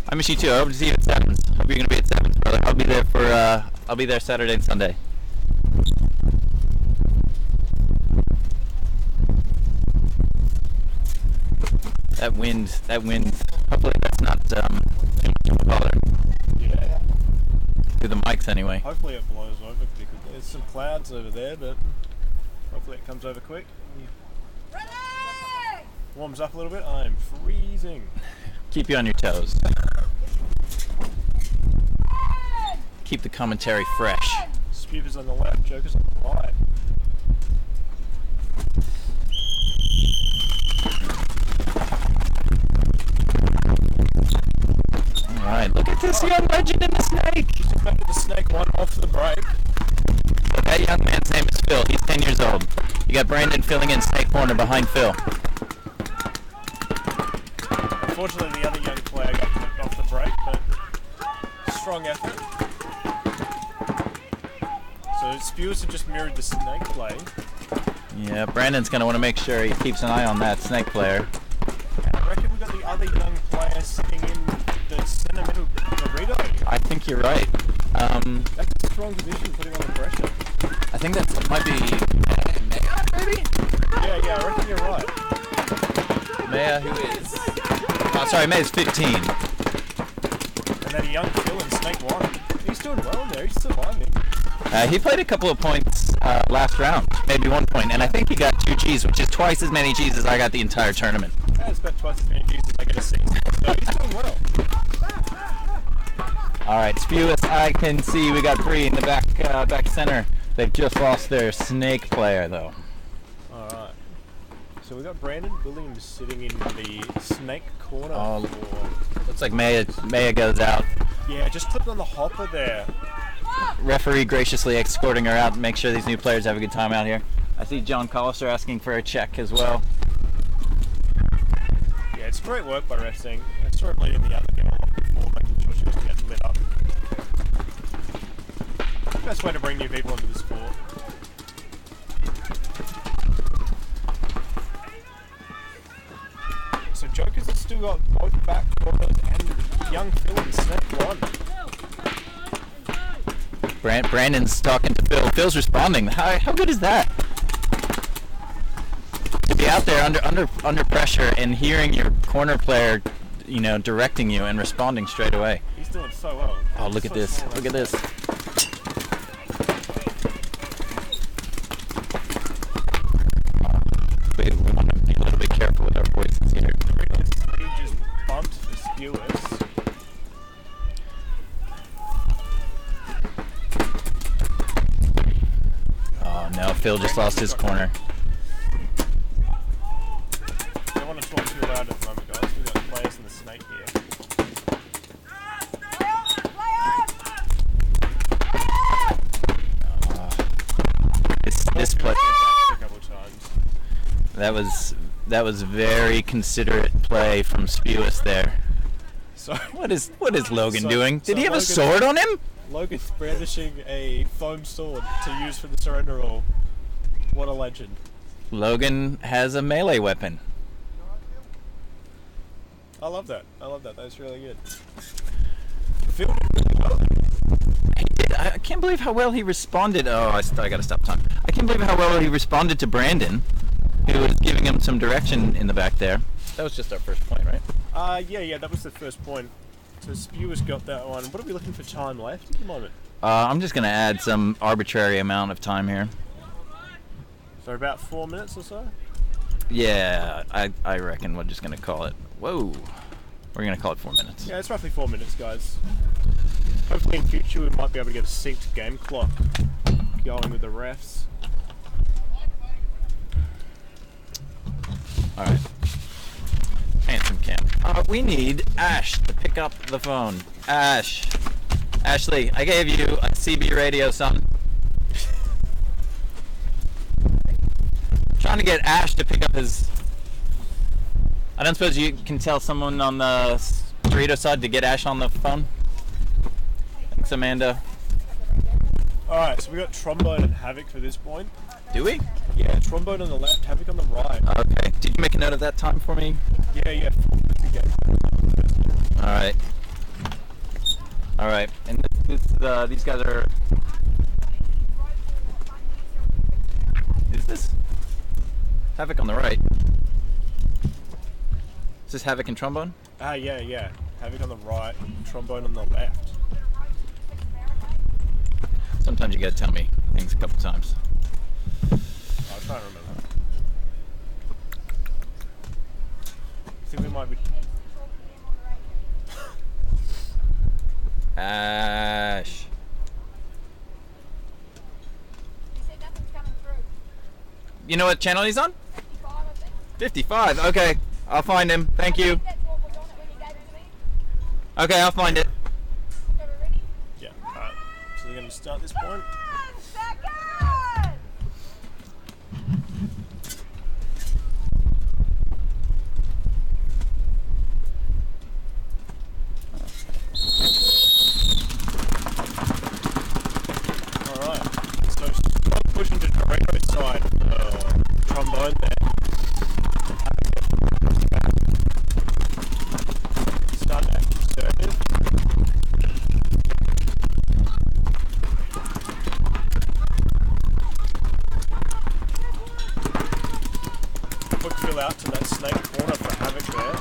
I miss you too. I hope to see you at Sevens. Hope you're gonna be at Sevens, brother. I'll be there Saturday and Sunday. That wind. Hopefully that's not too much of a bother. Yeah. To the mics anyway. Hopefully it blows over pretty quickly. There's some clouds over there, but hopefully it comes over quick. Warms up a little bit. I'm freezing. Keep you on your toes. Keep the commentary fresh. Spewers on the left, Jokers on the right. Alright, look at this young legend in the snake. Just back to the snake one off the break. So that young man's name is Phil. He's 10 years old. You got Brandon filling in snake corner behind Phil. Unfortunately, the other young player got flipped off the break, but strong effort. So Spewers have just mirrored the snake play. Yeah, Brandon's going to want to make sure he keeps an eye on that snake player. And I reckon we've got the other young player sitting in the centre middle burrito. I think you're right. That's a strong position, putting on the pressure. I think that might be Maya, maybe? Yeah, I reckon you're right. Maya, who is... Oh, sorry, Maya's 15. And then a young Phil in snake one. He's doing well in there, he's surviving. He played a couple of points last round, maybe 1 point, and I think he got 2 Gs, which is twice as many Gs as I got the entire tournament. Yeah, it's about twice as many Gs as I get a season. So he's doing well. Alright, Spewis, I can see we got 3 in the back center. They've just lost their snake player, though. Alright. So we got Brandon Williams sitting in the snake corner. Oh, looks like Maya goes out. Yeah, just clipped on the hopper there. Referee graciously escorting her out to make sure these new players have a good time out here. I see John Collister asking for a check as well. Yeah, it's great work by wrestling. I saw him leading the other game before, making sure she was getting lit up. Best way to bring new people into the sport. So Jokers have still got both back corners and young Phil in snake one. Brandon's talking to Phil. Phil's responding. How good is that? To be out there under pressure and hearing your corner player, you know, directing you and responding straight away. He's doing so well. Oh, look at this! Look at this! We want to be a little bit careful with our voices here. He just bumped the skewers. Oh no! Phil just lost his corner. Don't want to talk too loud at the moment, guys. We've got players in the snake here. This play. A couple times. That was very considerate play from Spewis there. So What is Logan So- doing? Did so he have a Logan's- sword on him? Logan's brandishing a foam sword to use for the surrender roll. What a legend. Logan has a melee weapon. I love that. That's really good. He did. I can't believe how well he responded. Oh, I gotta stop time. I can't believe how well he responded to Brandon, who was giving him some direction in the back there. That was just our first point, right? Yeah, that was the first point. So Spewers got that one. What are we looking for time left at the moment? I'm just gonna add some arbitrary amount of time here. So about 4 minutes or so? Yeah, I reckon we're just gonna call it. Whoa, we're gonna call it 4 minutes. Yeah, it's roughly 4 minutes, guys. Hopefully in future we might be able to get a synced game clock going with the refs. All right. Handsome Cam. We need Ash to pick up the phone. Ashley, I gave you a CB radio, son. Trying to get Ash to pick up his. I don't suppose you can tell someone on the Dorito side to get Ash on the phone. Thanks, Amanda. Alright, so we got Trombone and Havoc for this point. Do we? Yeah, Trombone on the left, Havoc on the right. Okay. Did you make a note of that time for me? Yeah, 4 minutes again. All right. And these guys are. Is this Havoc on the right? Is this Havoc and Trombone? Yeah. Havoc on the right, Trombone on the left. Sometimes you gotta tell me things a couple times. I'll try and remember. I think we might be. Ash. You know what channel he's on? 55. Okay, I'll find him. Thank you. Okay, I'll find it. Yeah, alright. So we're going to start this point. Alright. So stop pushing to Dorito's side. Trombone there. Start that conservative. Quick fill out to that snake corner for Havoc there.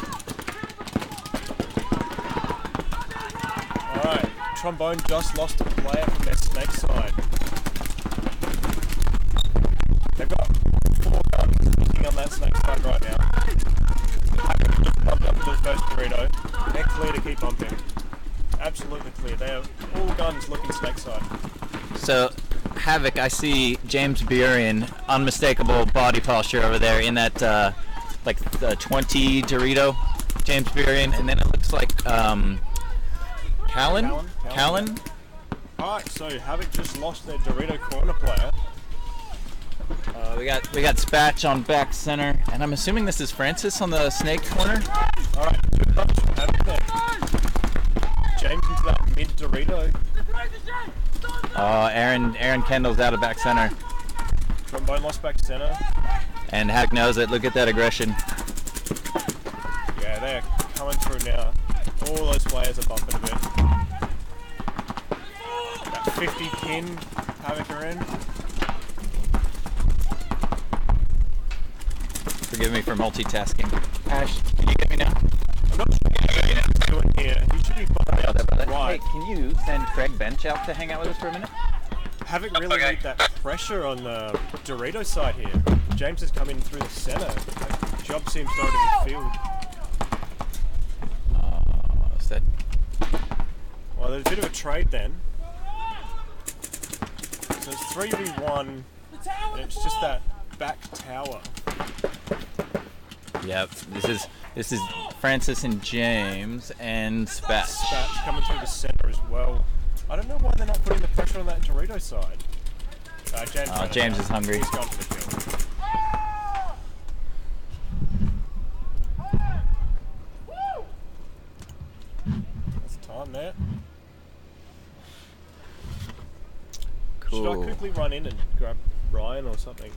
Alright, Trombone just lost a player from their snake side. They've got 4 guns looking on that snake side right now. Havoc just bumped up to the first Dorito. They're clear to keep bumping. Absolutely clear. They have all guns looking snake side. So, Havoc, I see James Burian, unmistakable body posture over there in that like the 20 Dorito, James Burian, and then it looks like Callan. Alright, so Havoc just lost their Dorito corner player. We got Spatch on back center, and I'm assuming this is Francis on the snake corner. Alright, 2 bumps from Havoc there. James into that mid Dorito. Aaron Kendall's out of back center, Trombone lost back center. and Havoc knows it. Look at that aggression. Yeah, they're coming through now. All those players are bumping a bit. That 50 pin, Havoc are in. Forgive me for multitasking. Ash, can you get me now? I'm not sure what he's doing here. He should be fine out to the Hey, right. can you send Craig Bench out to hang out with us for a minute? Havoc really need that pressure on the Dorito side here. James has come in through the center. That job seems to already be filled. Is that... Well, there's a bit of a trade then. So it's 3v1, and it's just that back tower. Yep, this is Francis and James and Spatch. Spatch coming through the center as well. I don't know why they're not putting the pressure on that Dorito side. James is hungry. He's gone for the kill. That's time there. Should I Cool. quickly run in and grab Ryan or something?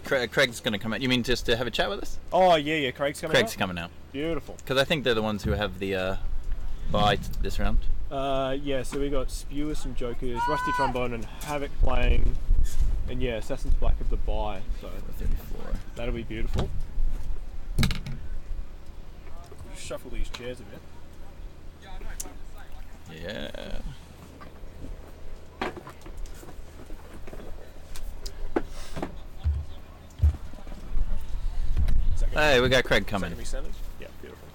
Craig's going to come out. You mean just to have a chat with us? Oh, yeah, Craig's coming Craig's out? coming out. Beautiful. Because I think they're the ones who have the bye this round. Yeah, so we got Spewers and Jokers, Rusty Trombone and Havoc playing, and yeah, Assassin's Black of the bye, so 34. that'll be beautiful. Just shuffle these chairs a bit. Yeah. Hey, we got Craig coming. Is that gonna be centered? Yeah, beautiful.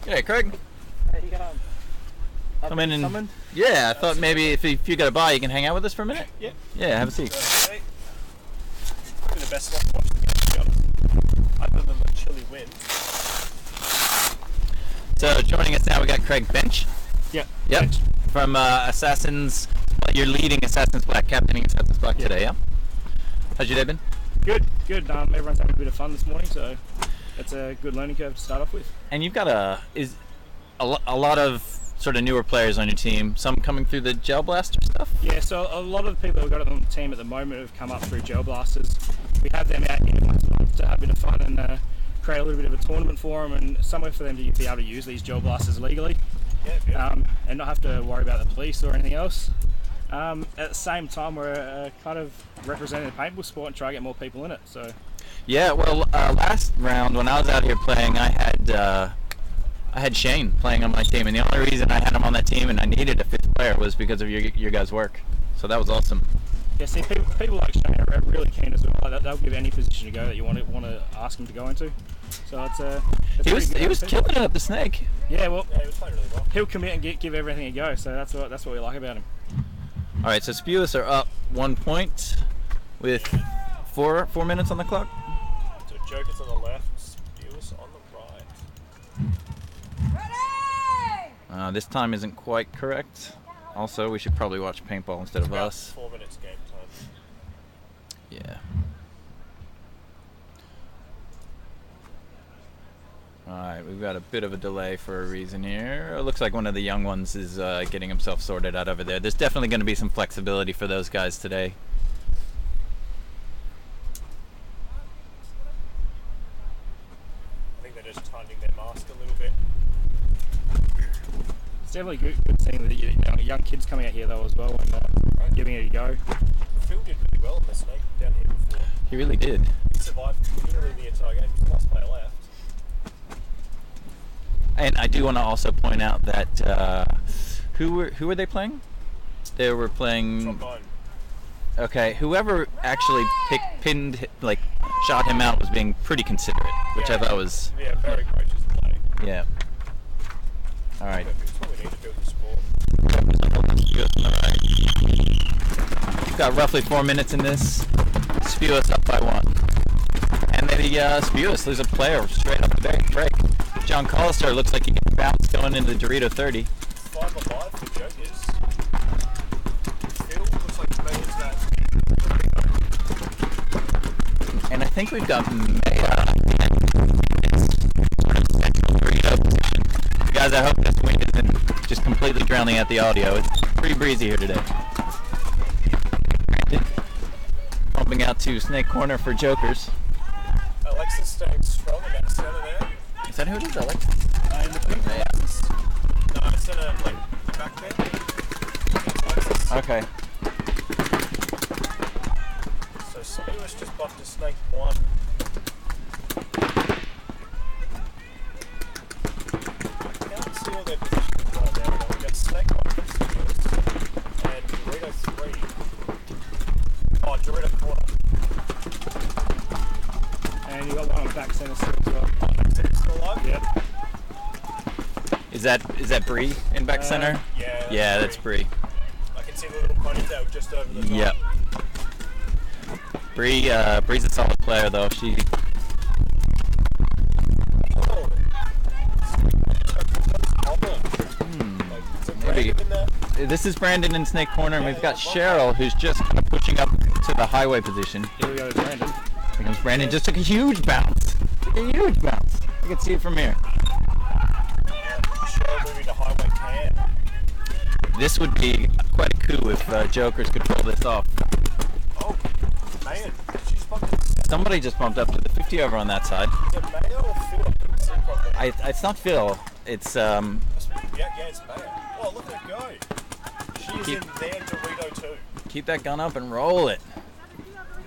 Hey, Craig. Hey, you got Come in and... summoned? Yeah, I thought maybe if you got a bye, you can hang out with us for a minute. Yeah. Yeah, have a seat. Okay. Probably the best spot to watch the game, to be honest. Other than the chilly wind. So joining us now, we got Craig Bench. Yeah. Yep. From Assassins. Well, you're leading Assassin's Black, captaining Assassin's Black today, yeah? How's your day been? Good, good. Everyone's having a bit of fun this morning, so it's a good learning curve to start off with. And you've got a lot of sort of newer players on your team. Some coming through the Gel Blaster stuff. Yeah, so a lot of the people we've got on the team at the moment have come up through Gel Blasters. We have them out here once a month to have a bit of fun and create a little bit of a tournament for them, and somewhere for them to be able to use these Gel Blasters legally, and not have to worry about the police or anything else. At the same time, we're kind of representing the paintball sport and try to get more people in it. So Yeah, well, last round when I was out here playing, I had Shane playing on my team, and the only reason I had him on that team and I needed a fifth player was because of your guys' work. So that was awesome. yeah, see, people like Shane are really keen as well. Like, they'll give any position to go that you want to ask them to go into. So it's He was killing it at the snake. Yeah, well, Yeah, he was playing really well. he'll commit and give everything a go. So that's what we like about him. All right, so Spewis are up 1 point with 4 minutes on the clock. So Joker's on the left, Spewers on the right. This time isn't quite correct. Also, we should probably watch paintball instead of About us. 4 minutes game time. Yeah. Alright, we've got a bit of a delay for a reason here. It looks like one of the young ones is getting himself sorted out over there. There's definitely going to be some flexibility for those guys today. I think they're just tightening their mask a little bit. It's definitely good seeing the young kids coming out here though as well and giving it a go. Phil did really well on the snake down here before. He really did. He survived literally the entire game. He's the last player left. And I do want to also point out that who were they playing? They were playing. Trombone. Okay, whoever actually shot him out was being pretty considerate, which I thought was Yeah, very gracious to play. yeah. All right. It's what we need to build the sport. You've got roughly 4 minutes in this. Spew us up by 1. And then Spew us lose a player straight off the break. John Collister looks like he gets bounced going into Dorito 30. 5 alive for Jokers. Phil looks like he made it to that. And I think we've got Maya in Dorito position. Guys, I hope this wind isn't just completely drowning out the audio. It's pretty breezy here today. Bumping out to Snake Corner for Jokers. Alexis staying strong in that center there. Is that who it is, Alex? In the pink glasses. No, center, like back there. Okay. So Spewis just bumped to snake 1. I can't see all their positions right now. We've got snake 1 from Spewis and Dorito 3. Oh, Dorito corner. And you got one on back centre still as well. Oh, back centre still alive? Yep. Is that Bree in back center? Yeah. Yeah, that's Bree. I can see the little ponytail just over the top. Yep. Bree's a solid player though. She. Oh. Maybe. This is Brandon in snake corner, and we've got Cheryl, who's just kind of pushing up to the highway position. Here we go with Brandon. Here comes Brandon. Just took a huge bounce. You can see it from here. Cheryl moving to highway can. This would be quite a coup if Jokers could pull this off. Oh, man. She's bumped to Somebody just bumped up to the 50 over on that side. Is it Mayo or Phil? I couldn't see properly. It's not Phil. It's Yeah, it's Mayo. Oh, look at her go. She is in their Dorito too. Keep that gun up and roll it.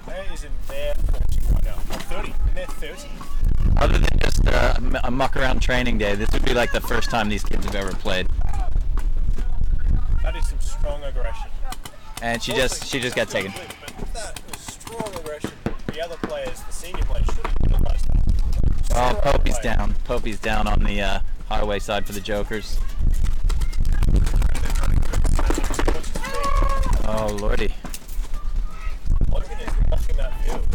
Mayo is in their 40 right now. 30. In their 30. Other than just a muck around training day, this would be like the first time these kids have ever played. That is some strong aggression. And she just got taken. But that was strong aggression. The other players, the senior players, should have realised that. Oh, Strong Popey's play. down. Popey's down on the highway side for the Jokers. Oh, lordy. Logan is knocking that field.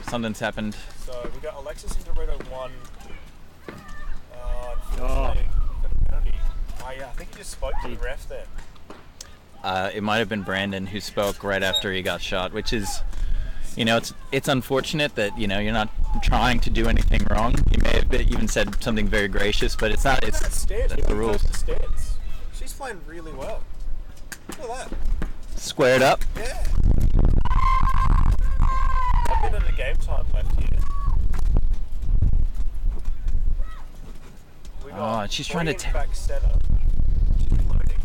Something's happened. So we got Alexis and Dorito 1. Oh. Unfortunately, the penalty. Oh yeah, I think he just spoke to the ref there. It might have been Brandon who spoke right after he got shot, which is, it's unfortunate that, you're not trying to do anything wrong. You may have even said something very gracious, but it's not, it's That's the rules. The stance. She's playing really well. Look at that. Squared up. Yeah. A minute of game time left here. We got Oh, she's trying to Bree in back center. She's loading.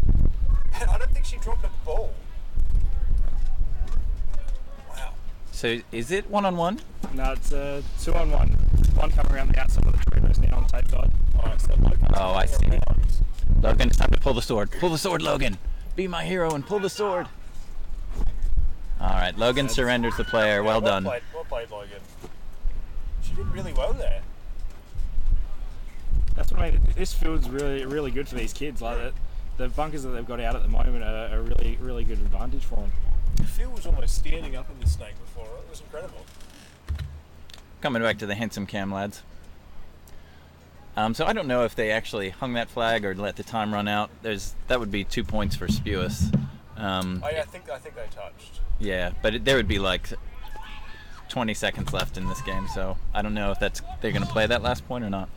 And I don't think she dropped a ball. Wow. So is it 1-on-1? No, it's 2-on-1. One coming around the outside of the Doritos now on tape side. Alright, so Logan. Oh, I see. Logan, it's time to pull the sword. Pull the sword, Logan. Be my hero and pull the sword. All right, Logan surrenders the player. Well done. Well played, Logan. She did really well there. That's what I mean. This field's really good for these kids. Like the bunkers that they've got out at the moment are really good advantage for them. Phil was almost standing up in the snake before. It was incredible. Coming back to the handsome cam, lads. So I don't know if they actually hung that flag or let the time run out. That would be 2 points for Spewis. Oh yeah, I think they touched. Yeah, but there would be like 20 seconds left in this game, so I don't know if they're going to play that last point or not.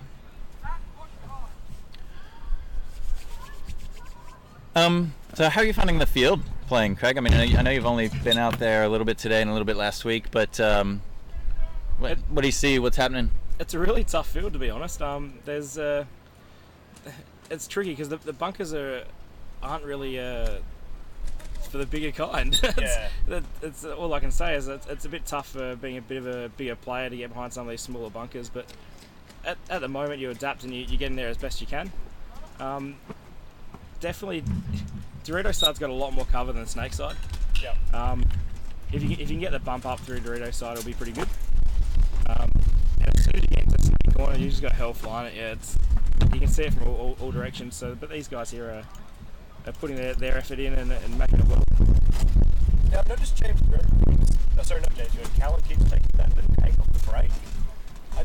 So how are you finding the field playing, Craig? I mean, I know you've only been out there a little bit today and a little bit last week, but what do you see? What's happening? It's a really tough field, to be honest. It's tricky because the bunkers aren't really for the bigger kind. It's all I can say is it's a bit tough for being a bit of a bigger player to get behind some of these smaller bunkers. But at the moment, you adapt and you get in there as best you can. Definitely, Dorito side's got a lot more cover than Snake side. Yeah. If you can get the bump up through Dorito side, it'll be pretty good. And as soon as you get into Snake corner, you just got hell flying at you. You can see it from all directions. So, but these guys here are putting their effort in and making it work. Now, I've noticed James Callum keeps taking that take off the break. I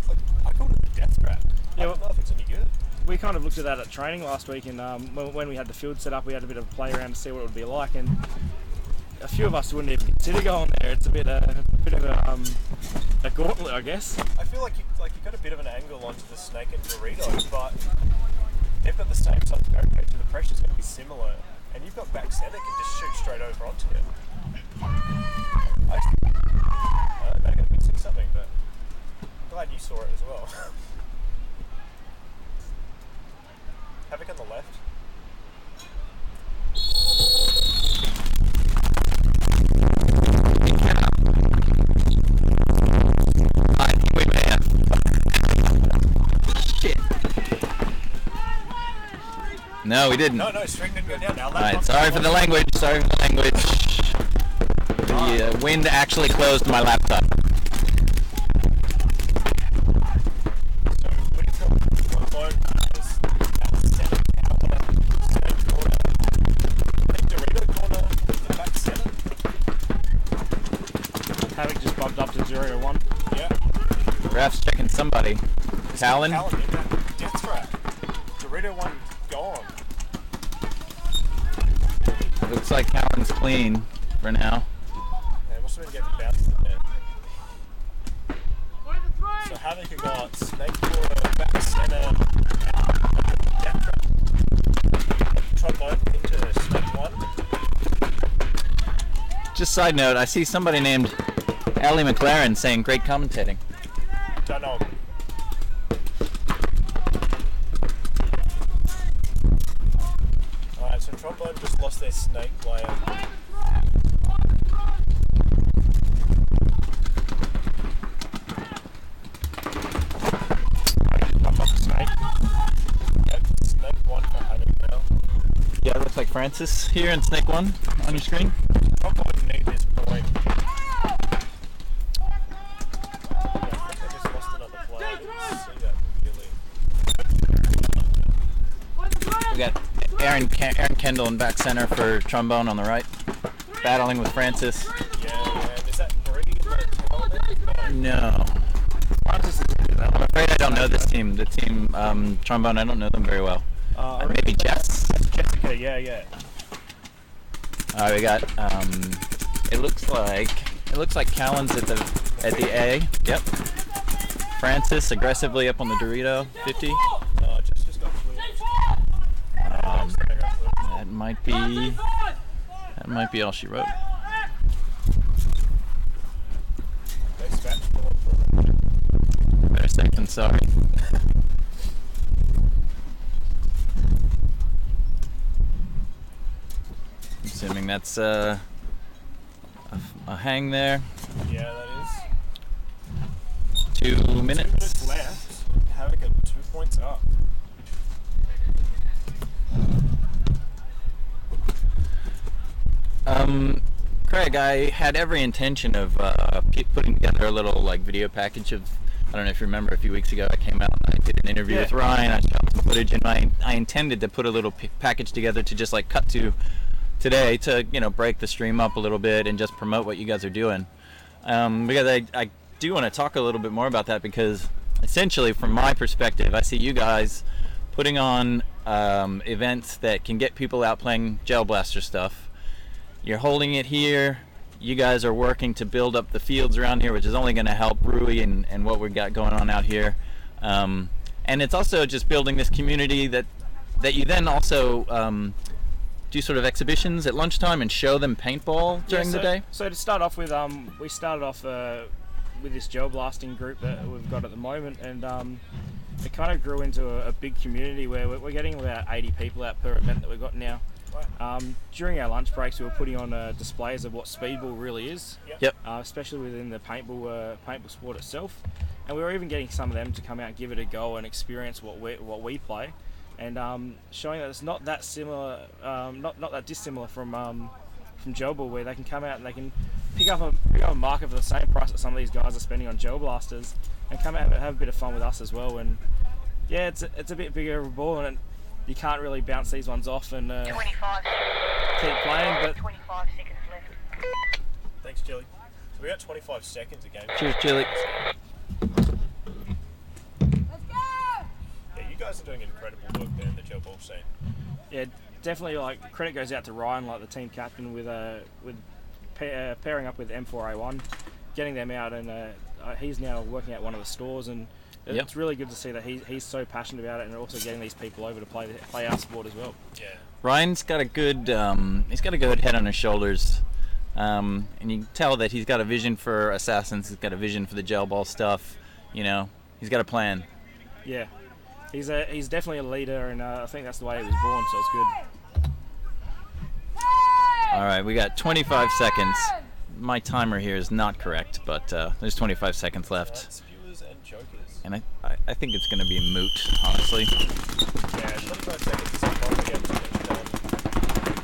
called it a death trap. I don't know if it's any good. We kind of looked at that at training last week, and when we had the field set up, we had a bit of a play around to see what it would be like, and a few of us wouldn't even consider going there. It's a bit of a gauntlet, I guess. I feel like you've got a bit of an angle onto the Snake and Doritos, but they've got the same size barricade, so the pressure's going to be similar, and you've got back center can just shoot straight over onto it. I don't know if I see something, but I'm glad you saw it as well. Havoc on the left. I think we may have. Shit. No, we didn't. No, string didn't go down. Now Alright, sorry for the language. The wind actually closed my laptop. So, what do you call it? Center, corner. Dorito corner, back center. Havoc just bumped up to 0-1. Yeah. Ref's checking somebody. Talon? Talon in that death trap. Dorito one gone. Looks like Talon's clean for now. Yeah, must have been getting bounced in there. So Havoc got snake corner, back center, death trap. Trombone into snake one. Just side note, I see somebody named Allie McLaren saying great commentating. Don't know. Alright, so Trombone just lost their snake player. Bumped up to Snake. Yep, snake one for Havoc now. Yeah, it looks like Francis here in Snake 1 on your screen. Trombone need this point. Yeah, I think they just lost another player. I didn't see that really. We got Aaron Kendall in back center for trombone on the right, battling with Francis. Yeah. Is that Bree in the Talon? No. Francis is I'm afraid I don't know this team. The team trombone, I don't know them very well. Maybe Jess. Jessica, yeah. We got. It looks like Callan's at the A. Yep. Francis aggressively up on the Dorito 50. Just got clear. That might be all she wrote. They scratched for Better safe than sorry. Assuming that's a hang there. Yeah, that is. 2 2 minutes. minutes left. Havoc at 2 points up. Craig, I had every intention of putting together a little video package of. I don't know if you remember, a few weeks ago I came out and I did an interview with Ryan. I shot some footage, and I intended to put a little package together to just cut to today to break the stream up a little bit and just promote what you guys are doing. Because I do want to talk a little bit more about that, because essentially from my perspective, I see you guys putting on events that can get people out playing Gel Blaster stuff. You're holding it here. You guys are working to build up the fields around here, which is only going to help Rui and what we've got going on out here. And it's also just building this community that you then also do sort of exhibitions at lunchtime and show them paintball during the day. So to start off with, we started off with this gel blasting group that we've got at the moment, and it kind of grew into a big community where we're getting about 80 people out per event that we've got now. During our lunch breaks, we were putting on displays of what speedball really is. Yep. Especially within the paintball sport itself, and we were even getting some of them to come out and give it a go and experience what we play, and showing that it's not that similar, not that dissimilar from gel ball, where they can come out and they can pick up a marker for the same price that some of these guys are spending on gel blasters, and come out and have a bit of fun with us as well. And yeah, it's a bit bigger of a ball, and you can't really bounce these ones off and 25 keep playing, but 25 seconds left. Thanks, Chili. So we got 25 seconds again. Cheers, Chili. Yeah, you guys are doing incredible work there in the gel ball scene. yeah, definitely credit goes out to Ryan, the team captain, with pairing up with M4A1, getting them out, and he's now working at one of the stores, and it's really good to see that he's so passionate about it, and also getting these people over to play our sport as well. Yeah. Ryan's got a good head on his shoulders, and you can tell that he's got a vision for Assassins. He's got a vision for the gel ball stuff. He's got a plan. Yeah, He's definitely a leader, and I think that's the way he was born, so it's good. All right, we got 25 seconds. My timer here is not correct, but there's 25 seconds left. Spewers and chokers. And I think it's going to be moot, honestly. Yeah, 25 seconds is a long to get things done.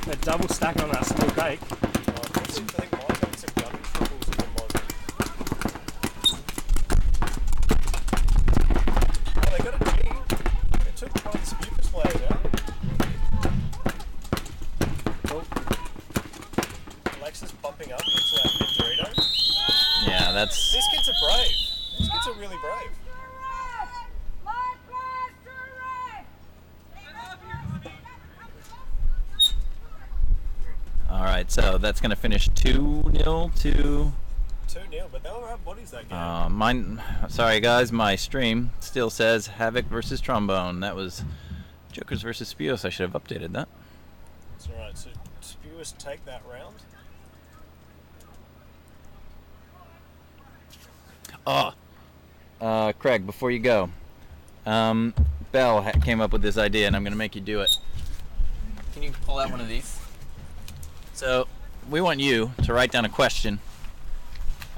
They're double stacking on that small cake. I think Mike's having some gun troubles at the moment. Oh, they got a G. They took one of the Spewers players out. Alexa's bumping up into that mid Dorito. Yeah, that's... These kids are brave. These kids are really brave. All right, so that's going to finish 2-0 to... 2-0, but they all have bodies that game. Sorry guys, my stream still says Havoc versus Trombone. That was Jokers versus Spios. I should have updated that. That's alright, so Spewers take that round. Craig, before you go, Bell came up with this idea, and I'm going to make you do it. Can you pull out one of these? So, we want you to write down a question,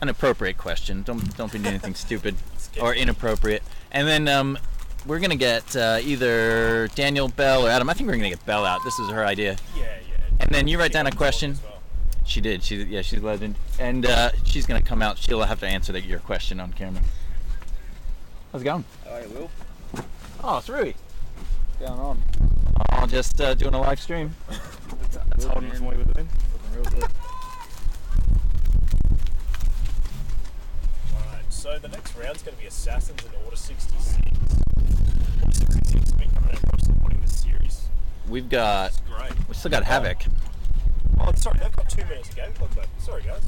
an appropriate question. Don't be doing anything stupid or inappropriate. And then we're going to get either Daniel, Bell, or Adam. I think we're going to get Bell out. This is her idea. Yeah. And then you write down a question. Well. She did. She's a legend. And she's going to come out. She'll have to answer your question on camera. How's it going? How are you, Will? Oh, it's Rui. What's going on? Oh, just doing a live stream. That's holding from what we were doing. Looking real good. Alright, so the next round's going to be Assassins in Order 66. Order 66 has been coming across supporting the series. We've got... It's great. We still got Havoc. Oh, sorry, they've got 2 minutes of game clock left. Sorry, guys.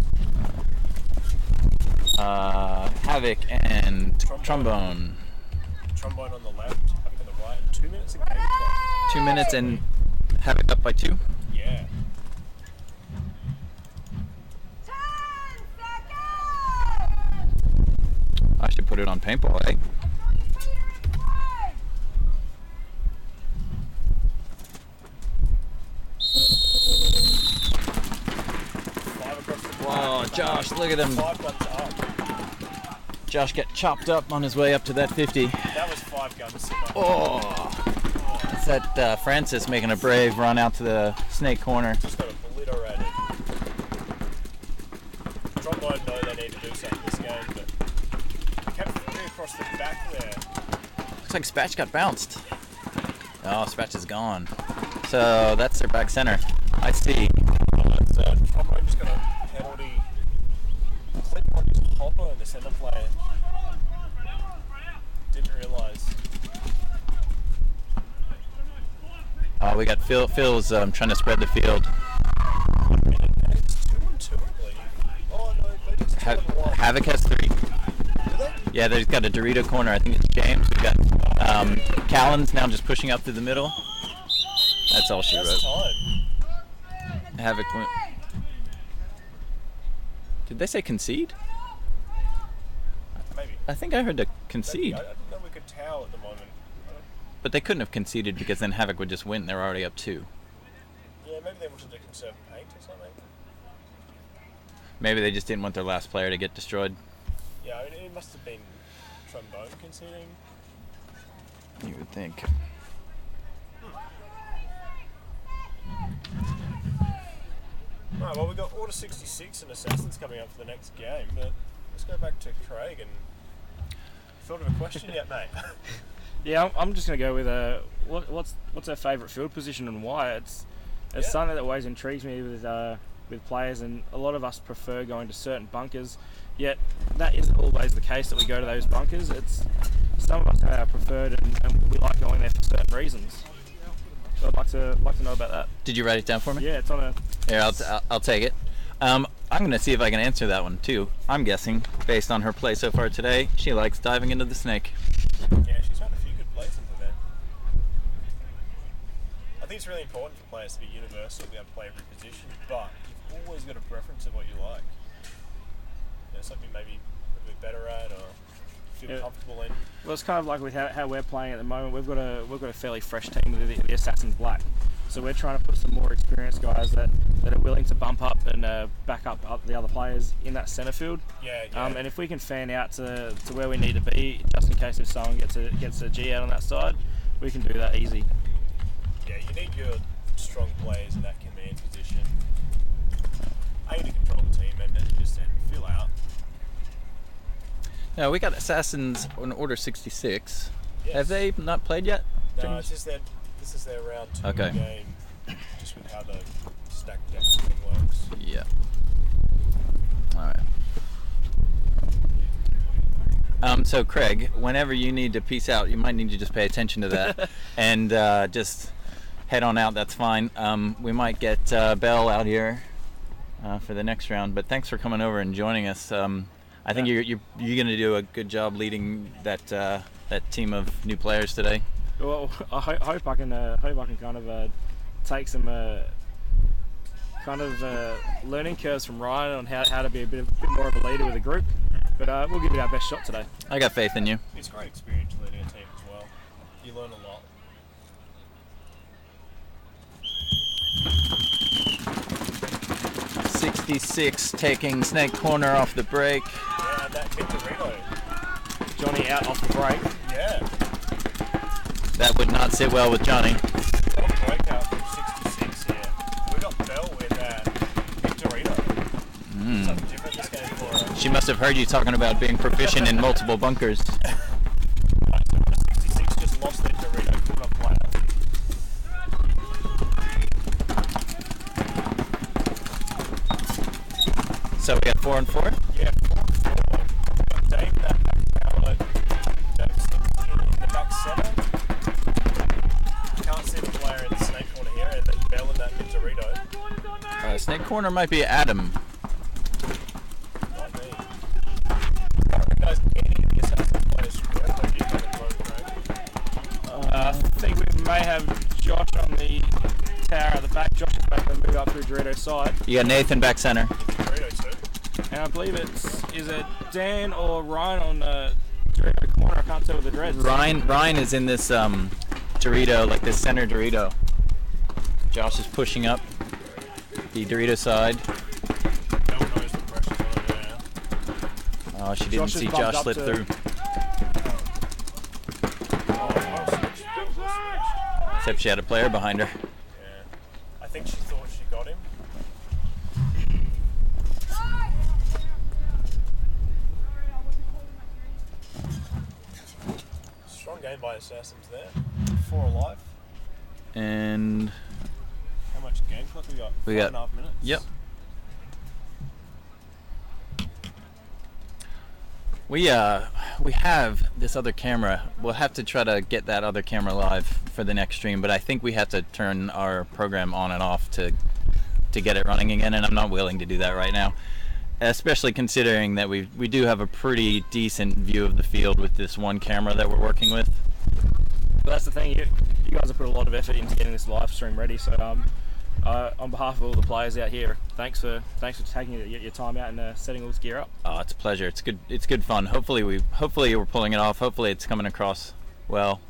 Havoc and Trombone. Trombone on the left, Havoc on the right. 2 minutes of game clock. 2 minutes and Havoc up by 2. Yeah. I should put it on paintball, eh? Oh, Josh, look at him. 5 guns up. Josh got chopped up on his way up to that 50. That was 5 guns. Oh, it's that Francis making a brave run out to the snake corner. Just got obliterated. Trombone know they need to do something this game, but kept three across the back there. Looks like Spatch got bounced. Oh, Spatch is gone. So that's their back center. I see. Trombone just got a penalty. Clip on his hopper in the center player. Didn't realise. We got Phil's trying to spread the field. It's 2-2, I believe. Oh no, they just Havoc has 3. Do they? Yeah, they've got a Dorito corner. I think it's James. We've got Callan's now just pushing up through the middle. That's all she That's wrote. time. Havoc went. Did they say concede? Maybe. I think I heard to concede. I didn't know we could towel at the moment. But they couldn't have conceded because then Havoc would just win. They're already up 2. Yeah, maybe they wanted to conserve paint or something. Maybe they just didn't want their last player to get destroyed. Yeah, I mean, it must have been Trombone conceding. You would think. Alright, well, we've got Order 66 and Assassins coming up for the next game, but let's go back to Craig and... Thought of a question yet, mate? Yeah, I'm just going to go with what's our favourite field position and why. It's something that always intrigues me with players, and a lot of us prefer going to certain bunkers. Yet that isn't always the case that we go to those bunkers. It's some of us have our preferred, and we like going there for certain reasons. So I'd like to know about that. Did you write it down for me? Yeah, it's on a. Here, I'll take it. I'm going to see if I can answer that one too. I'm guessing, based on her play so far today, she likes diving into the snake. Yeah, she's had a few good plays into there. I think it's really important for players to be universal, be able to play every position, but you've always got a preference of what you like. You know, something maybe a bit better at, or feel comfortable in? Well, it's kind of like with how we're playing at the moment. We've got a fairly fresh team with the Assassins Black, so we're trying to put some more experienced guys that are willing to bump up and back up the other players in that centre field. Yeah. And if we can fan out to where we need to be, just in case if someone gets a G out on that side, we can do that easy. Yeah, you need your strong players in that command position. To control the team and just feel out. Now we got Assassins on Order 66. Yes. Have they not played yet? No, it's just this is their round 2 Okay. game, just with how the stack deck thing works. Yeah. All right. So Craig, whenever you need to peace out, you might need to just pay attention to that and just head on out. That's fine. We might get Bell out here for the next round, but thanks for coming over and joining us. I think you're going to do a good job leading that team of new players today. Well, I hope I can kind of take some learning curves from Ryan on how to be a bit more of a leader with the group. But we'll give it our best shot today. I got faith in you. It's a great experience leading a team as well. You learn a lot. .66 taking Snake Corner off the break. Yeah, and that Victorino. Johnny out off the break. Yeah. That would not sit well with Johnny. Breakout from 66 here. We got Bell with Victorino. Something different this game for her. She must have heard you talking about being proficient in multiple bunkers. Right, so 66 just lost their Dorito corner player. So we got 4 and 4? Yeah, 4-4. We've got Dave in that back outlet. Dave in the back centre. Can't see the player in the Snake Corner here, and then Bell in that Dorito. Snake Corner might be Adam. Not me. I recognise any of the Assassin players from where they do have a low grade. I think we may have Josh on the tower at the back. Josh is back to move up through Dorito's side. You got Nathan back center. Dorito too. And I believe is it Dan or Ryan on Dorito corner? I can't tell with the dreads. Ryan is in this Dorito, like this center Dorito. Josh is pushing up the Dorito side. No one knows the pressure's on her now. Oh, she didn't Josh has see bumped Josh up slip to- through. Oh, switch. Except she had a player behind her. Yeah. I think she thought she got him. Strong game by Assassins there. 4 alive. And How much game clock we got? We got- 5.5 minutes. yep. We have this other camera. We'll have to try to get that other camera live for the next stream, but I think we have to turn our program on and off to get it running again, and I'm not willing to do that right now. Especially considering that we do have a pretty decent view of the field with this one camera that we're working with. But that's the thing. You guys have put a lot of effort into getting this live stream ready. So on behalf of all the players out here, thanks for taking your time out and setting all this gear up. Oh, it's a pleasure. It's good fun. Hopefully we're pulling it off. Hopefully it's coming across well.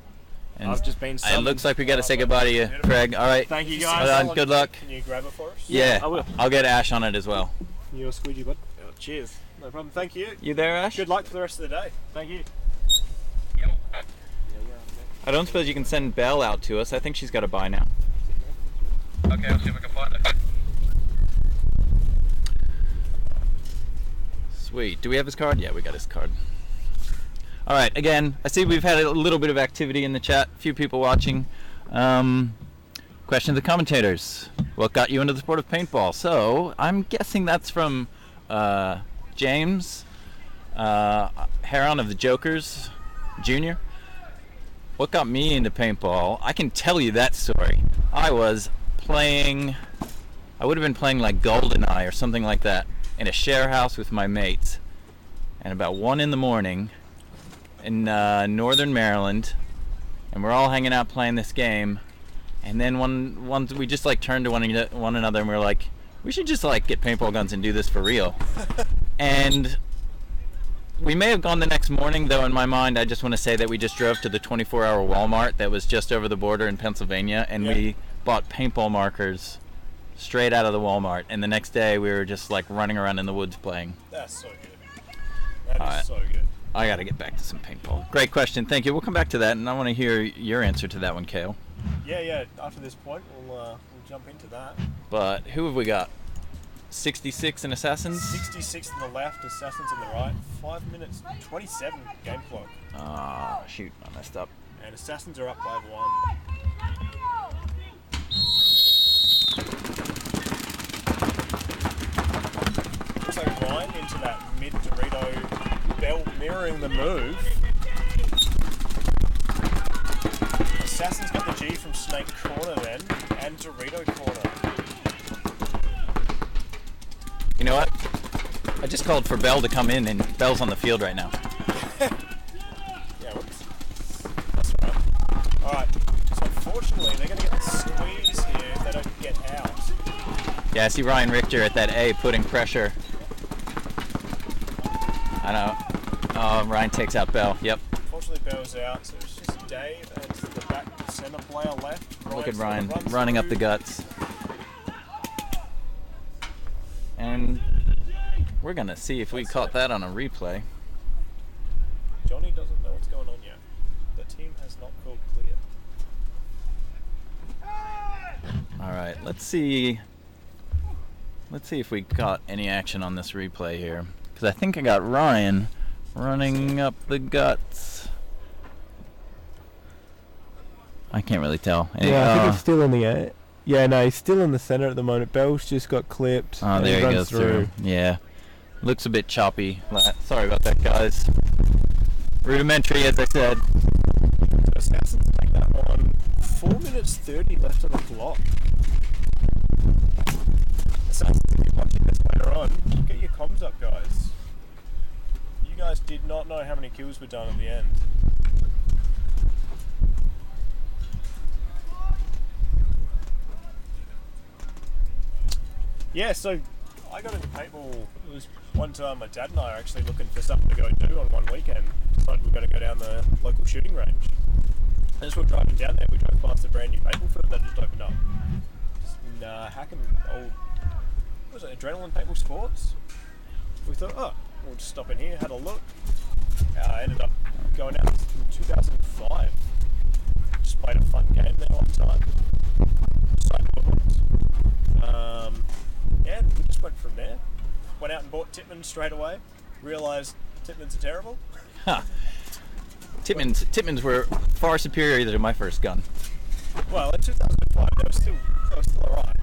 And I've just been it summoned. looks like we got to say goodbye to you, Craig. All right. Thank you Hold guys. on. Good luck. Can you grab it for us? Yeah, I will. I'll get Ash on it as well. You're a squeegee, bud. Oh, cheers. No problem. Thank you. You there, Ash? Good luck for the rest of the day. Thank you. I don't suppose you can send Belle out to us. I think she's got a bye now. Okay, I'll see if I can find it. Sweet. Do we have his card? Yeah, we got his card. All right. Again, I see we've had a little bit of activity in the chat. A few people watching. Question of the commentators. What got you into the sport of paintball? So I'm guessing that's from James Heron of the Jokers Jr. What got me into paintball? I can tell you that story. I would have been playing like GoldenEye or something like that in a share house with my mates. And about 1 in the morning in northern Maryland, and we're all hanging out playing this game. And then one we just like turned to one another and we were like, we should just like get paintball guns and do this for real. And We may have gone the next morning, though. In my mind, I just want to say that we just drove to the 24-hour Walmart that was just over the border in Pennsylvania, and we bought paintball markers straight out of the Walmart. And the next day, we were just like running around in the woods playing. That's so good. That is so good. I got to get back to some paintball. Great question. Thank you. We'll come back to that, and I want to hear your answer to that one, Kale. Yeah. After this point, we'll jump into that. But who have we got? 66 and Assassins? 66 on the left, Assassins on the right. 5 minutes 27 game clock. Ah, shoot, I messed up. And Assassins are up by 1. So Ryan into that mid Dorito, Bell mirroring the move. Assassin's got the G from Snake corner then, and Dorito corner. You know what? I just called for Bell to come in, and Bell's on the field right now. Yeah, whoops. That's right. Alright, so unfortunately they're going to get squeezed here if they don't get out. Yeah, I see Ryan Richter at that A putting pressure. I know. Oh, Ryan takes out Bell. Yep. Unfortunately, Bell's out, so it's just Dave and the back center player left. Look at Ryan running up the guts. And we're going to see if we caught that on a replay. Johnny doesn't know what's going on yet. The team has not called clear. All right, let's see. Let's see if we caught any action on this replay here. Because I think I got Ryan running up the guts. I can't really tell. Yeah, I think it's still in the air. Yeah, no, he's still in the center at the moment. Bell's just got clipped. Oh, there he goes through. Yeah. Looks a bit choppy. Sorry about that, guys. Rudimentary, as I said. Assassins take that one. 4 minutes 30 left on the clock. Assassins, if you're watching this later on, get your comms up, guys. You guys did not know how many kills were done at the end. Yeah, so I got into paintball. It was one time my dad and I are actually looking for something to go do on one weekend. Decided we were going to go down the local shooting range. And as we were driving down there, we drove past a brand new paintball field that just opened up. Just hacking old, what was it, Adrenaline Paintball Sports? We thought, oh, we'll just stop in here, had a look. I ended up going out in 2005. Just played a fun game there one time. Decided to hooked. Yeah, we just went from there. Went out and bought Tippmann straight away. Realised Tippmanns are terrible. Huh. Tippmanns were far superior to my first gun. Well, in 2005, they were still alright.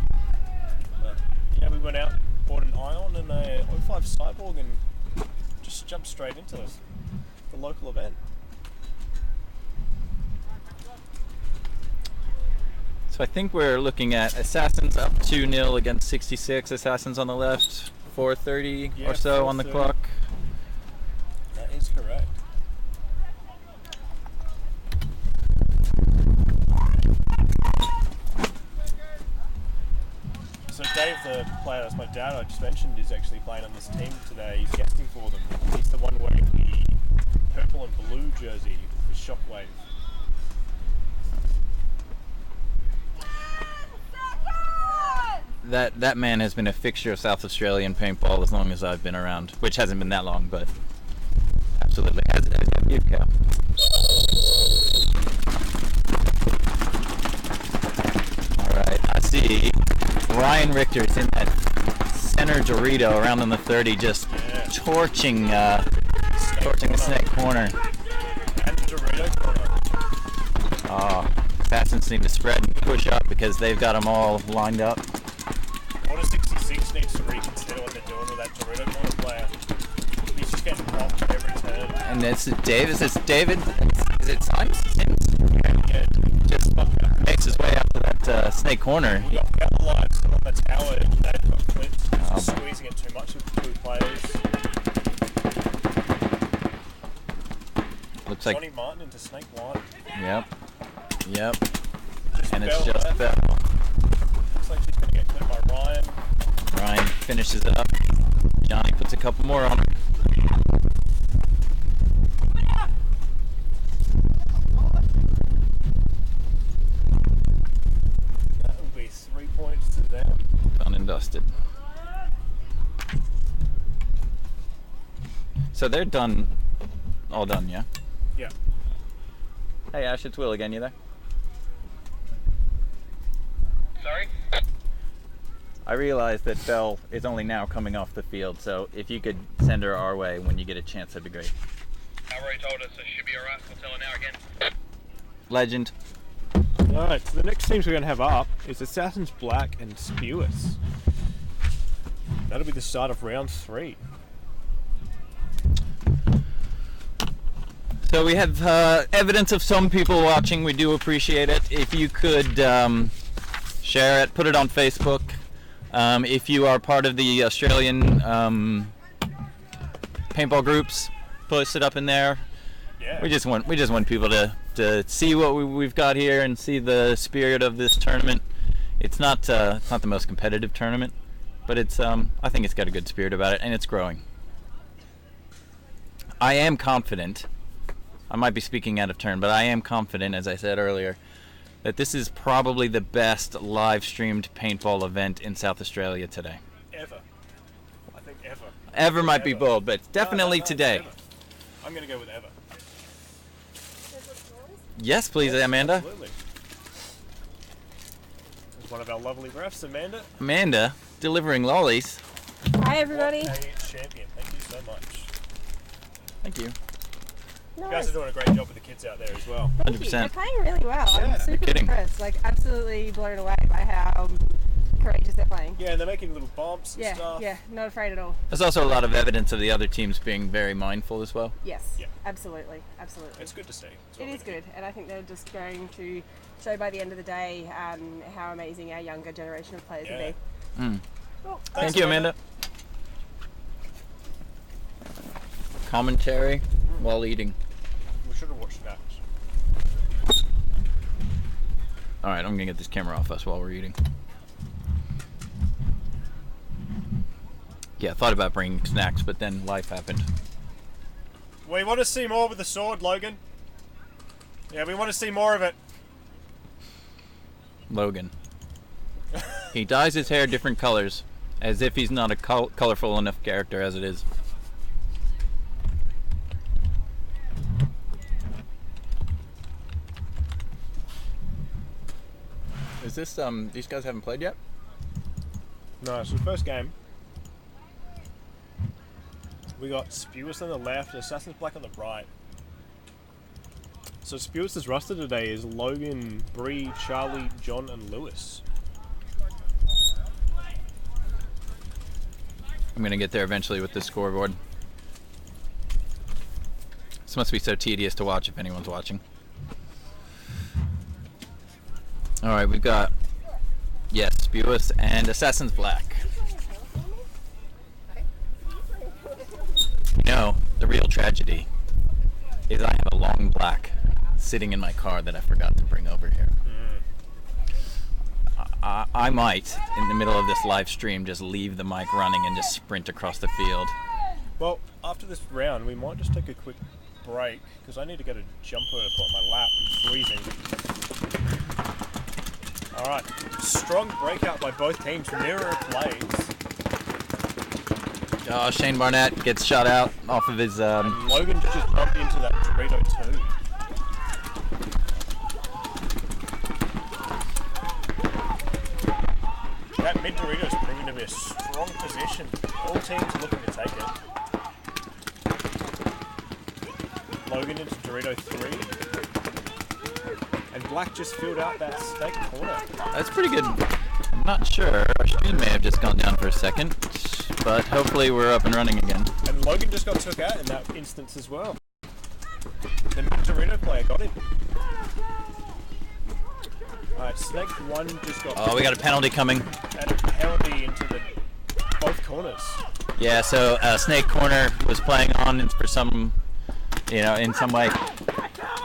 Yeah, we went out, bought an Ion and a 05 Cyborg, and just jumped straight into the local event. So I think we're looking at Assassins up 2-0 against 66. Assassins on the left, 4:30 or so on the clock. That is correct. So Dave, the player that's my dad I just mentioned, is actually playing on this team today. He's guesting for them. He's the one wearing the purple and blue jersey with Shockwave. That man has been a fixture of South Australian paintball as long as I've been around, which hasn't been that long, but absolutely has you, Cal. All right, I see Ryan Richter's in that center Dorito around on the 30, just torching the snake corner. And Dorito corner. Oh, Assassins need to spread and push up because they've got them all lined up. Order 66 needs to reconsider what they're doing with that Dorito corner player. He's just getting popped every turn. And it's David. Is it Sims? Yeah, Just makes his way up to that snake corner. we got Bella Live still on the tower, and they've got clips. Squeezing it too much with the two players. Looks like Johnny Martin into Snake One. Yep. Just And it's Bell just left. Bell. Looks like she's going to get clipped by Ryan. Ryan finishes it up. Johnny puts a couple more on him. So they're done, all done, yeah? Yeah. Hey Ash, it's Will again, you there? Sorry? I realize that Belle is only now coming off the field, so if you could send her our way when you get a chance, that'd be great. Already told us, so should be alright. We'll tell her now again. Legend. Alright, so the next teams we're going to have up is Assassin's Black and Spewers. That'll be the start of round 3. So we have evidence of some people watching. We do appreciate it. If you could share it, put it on Facebook. If you are part of the Australian paintball groups, post it up in there. Yeah. We just want people to see what we've got here and see the spirit of this tournament. It's not the most competitive tournament, but it's I think it's got a good spirit about it, and it's growing. I am confident. I might be speaking out of turn, but I am confident, as I said earlier, that this is probably the best live streamed paintball event in South Australia today. Ever. I think ever. Ever might be Ever. bold, but definitely No, today. ever. I'm going to go with ever. Yes, please, Yes, Amanda. Absolutely. There's one of our lovely refs, Amanda. Amanda, delivering lollies. Hi everybody. What a champion. Thank you so much. Thank you. You guys are doing a great job with the kids out there as well. Thank you. They're 100%. playing really well. Yeah, I'm super kidding. impressed. Like absolutely blown away by how courageous they're playing. Yeah, and they're making little bumps and Yeah, stuff. yeah, not afraid at all. There's also a lot of evidence of the other teams being very mindful as well. Yes, Yeah. absolutely, absolutely. It's good to see. It's It what is we good, and I think they're just going to show by the end of the day how amazing our younger generation of players Yeah. will be. Mm. Cool. Thank you, Amanda. Commentary while eating. We should have watched that. All right, I'm gonna get this camera off us while we're eating. Yeah, I thought about bringing snacks, but then life happened. We want to see more with the sword, Logan. Yeah, we want to see more of it. Logan. He dyes his hair different colors, as if he's not a colorful enough character as it is. Is this these guys haven't played yet? No, so the first game, we got Spewis on the left, Assassin's Black on the right. So Spewis' roster today is Logan, Bree, Charlie, John, and Lewis. I'm gonna get there eventually with this scoreboard. This must be so tedious to watch if anyone's watching. Alright, we've got, yes, Spewis and Assassin's Black. You know, the real tragedy is I have a long black sitting in my car that I forgot to bring over here. I might, in the middle of this live stream, just leave the mic running and just sprint across the field. Well, after this round, we might just take a quick break, because I need to get a jumper to put on my lap. I'm freezing. Alright, strong breakout by both teams, mirror plays. Oh, Shane Barnett gets shot out off of his... Logan just bumped into that Dorito too. That mid Dorito is proving to be a strong position. All teams are looking to take it. Logan into Dorito 3. And Black just filled out that snake corner. That's pretty good. I'm not sure. Our stream may have just gone down for a second, but hopefully we're up and running again. And Logan just got took out in that instance as well. The mid Dorito player got him. Alright, Snake 1 just got... Oh, we got a penalty coming. And a penalty into both corners. Yeah, so Snake Corner was playing on for some, in some way.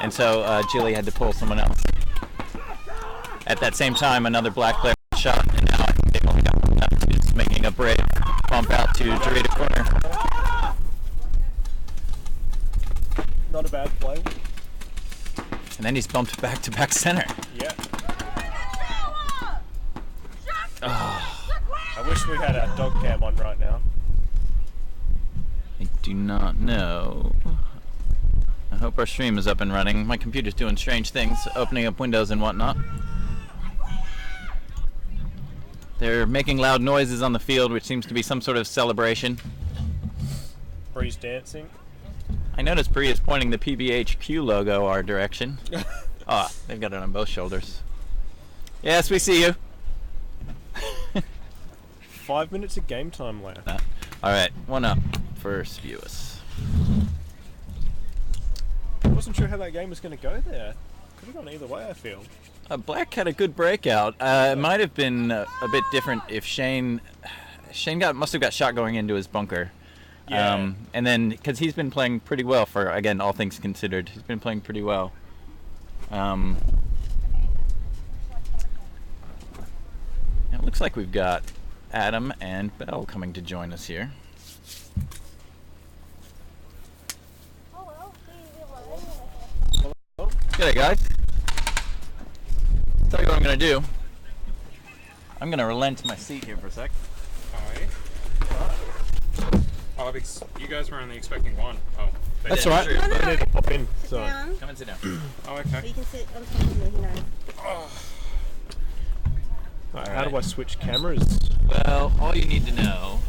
And so Julie had to pull someone else. At that same time, another Black player shot, and now I think they've only got one left. He's making a brave bump out to Dorito Corner. Not a bad play. And then he's bumped back to back center. Yeah. Oh. I wish we had our dog cam on right now. I do not know. I hope our stream is up and running. My computer's doing strange things, opening up windows and whatnot. They're making loud noises on the field, which seems to be some sort of celebration. Breeze dancing. I noticed Bree is pointing the PBHQ logo our direction. Ah, they've got it on both shoulders. Yes, we see you. 5 minutes of game time left. Alright, one up for Spewis. I wasn't sure how that game was going to go there. Could have gone either way, I feel. Black had a good breakout. It might have been a bit different if Shane must have got shot going into his bunker. Yeah. And then, because he's been playing pretty well for, again, all things considered, he's been playing pretty well. It looks like we've got Adam and Belle coming to join us here. G'day guys. Tell you what I'm gonna do. I'm gonna relent my seat here for a sec. Oh, because you guys were only expecting one. Oh, That's alright. I need to pop in. So. Come and sit down. Oh, okay. You can sit on top of me, you know. Alright, how do I switch cameras? Well, all you need to know,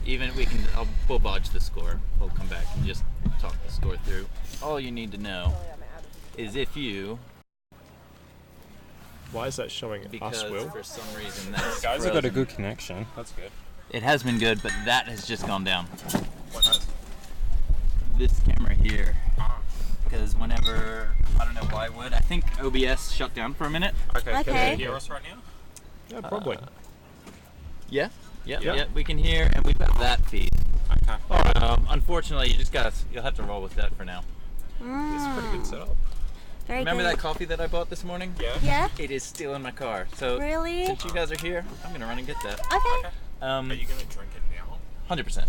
we'll bodge the score. We'll come back and just talk the score through. All you need to know is if you, Why is that showing because us, Will? for some reason that's Guys have got a frozen. good connection. That's good. It has been good, but that has just gone down. What does? This camera here, because whenever, I don't know why it would, I think OBS shut down for a minute. Okay. Can Okay. you hear us right now? Yeah, probably. Yeah, Yeah. we can hear, and we've got that feed. Okay. Unfortunately, you'll have to roll with that for now. It's a pretty good setup. Very Remember good. that coffee that I bought this morning? Yeah. Yeah? It is still in my car. So Really? since you guys are here, I'm gonna run and get that. Okay. Are you gonna drink it now? 100%.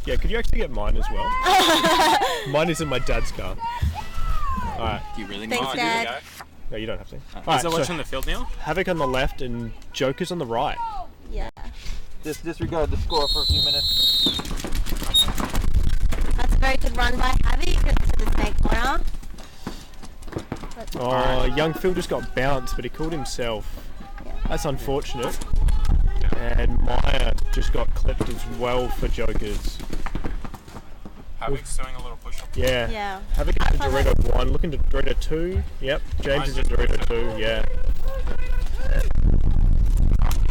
Yeah, could you actually get mine as well? Mine is in my dad's car. Alright. Do you really need Thanks, to? Dad. No, you don't have to. Is Alright, that what's so on the field now? Havoc on the left and Joker's on the right. Yeah. Just disregard the score for a few minutes. That's a very good run by Havoc to the snake corner. Oh, young Phil just got bounced, but he called himself. That's unfortunate. And Maya just got clipped as well for Jokers. Havoc's doing a little push-up. Yeah. Yeah. Havoc is in Dorito 1, looking to Dorito 2. Yep, James is in Dorito 2, yeah.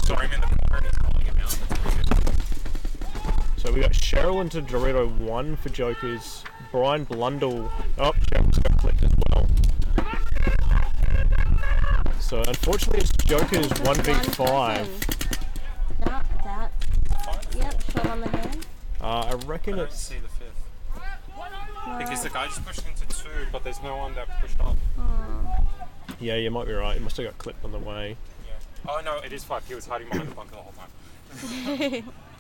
Saw him in the corner and he's calling him out. That's pretty good. So we got Cheryl into Dorito 1 for Jokers. Brian Blundell. Oh, Cheryl's got clipped as well. So unfortunately it's Jokers 1v5. Yeah, that. Yep, shot on the hand. I reckon I don't it's... see the fifth. Because the guy just pushed into two, but there's no one that pushed up. Yeah, you might be right. He must have got clipped on the way. Yeah. Oh no, it is 5. He was hiding behind the bunker the whole time.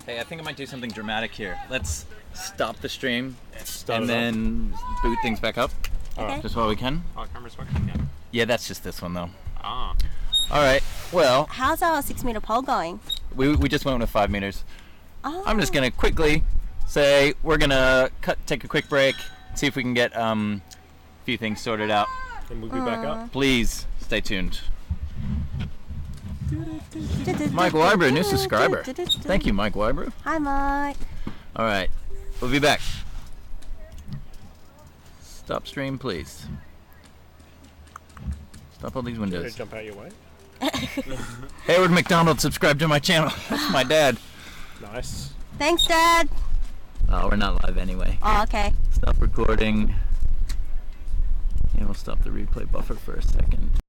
Hey, I think I might do something dramatic here. Let's stop the stream Start and it up. then boot things back up. Okay. Just while we can. Oh, camera's working again. Yeah, that's just this one though. Ah. Alright, well, How's our 6-meter pole going? we just went with 5 meters. Oh. I'm just gonna quickly say we're gonna take a quick break, see if we can get a few things sorted out. And we'll be back up. Please stay tuned. Mike Wybrew, new subscriber. Thank you, Mike Wybrew. Hi, Mike. All right, we'll be back. Stop stream, please. Stop all these Gonna windows. jump out your way. Hayward McDonald subscribed to my channel. That's my dad. Nice. Thanks, Dad. Oh, we're not live anyway. Oh, okay. Stop recording. Yeah, we'll stop the replay buffer for a second.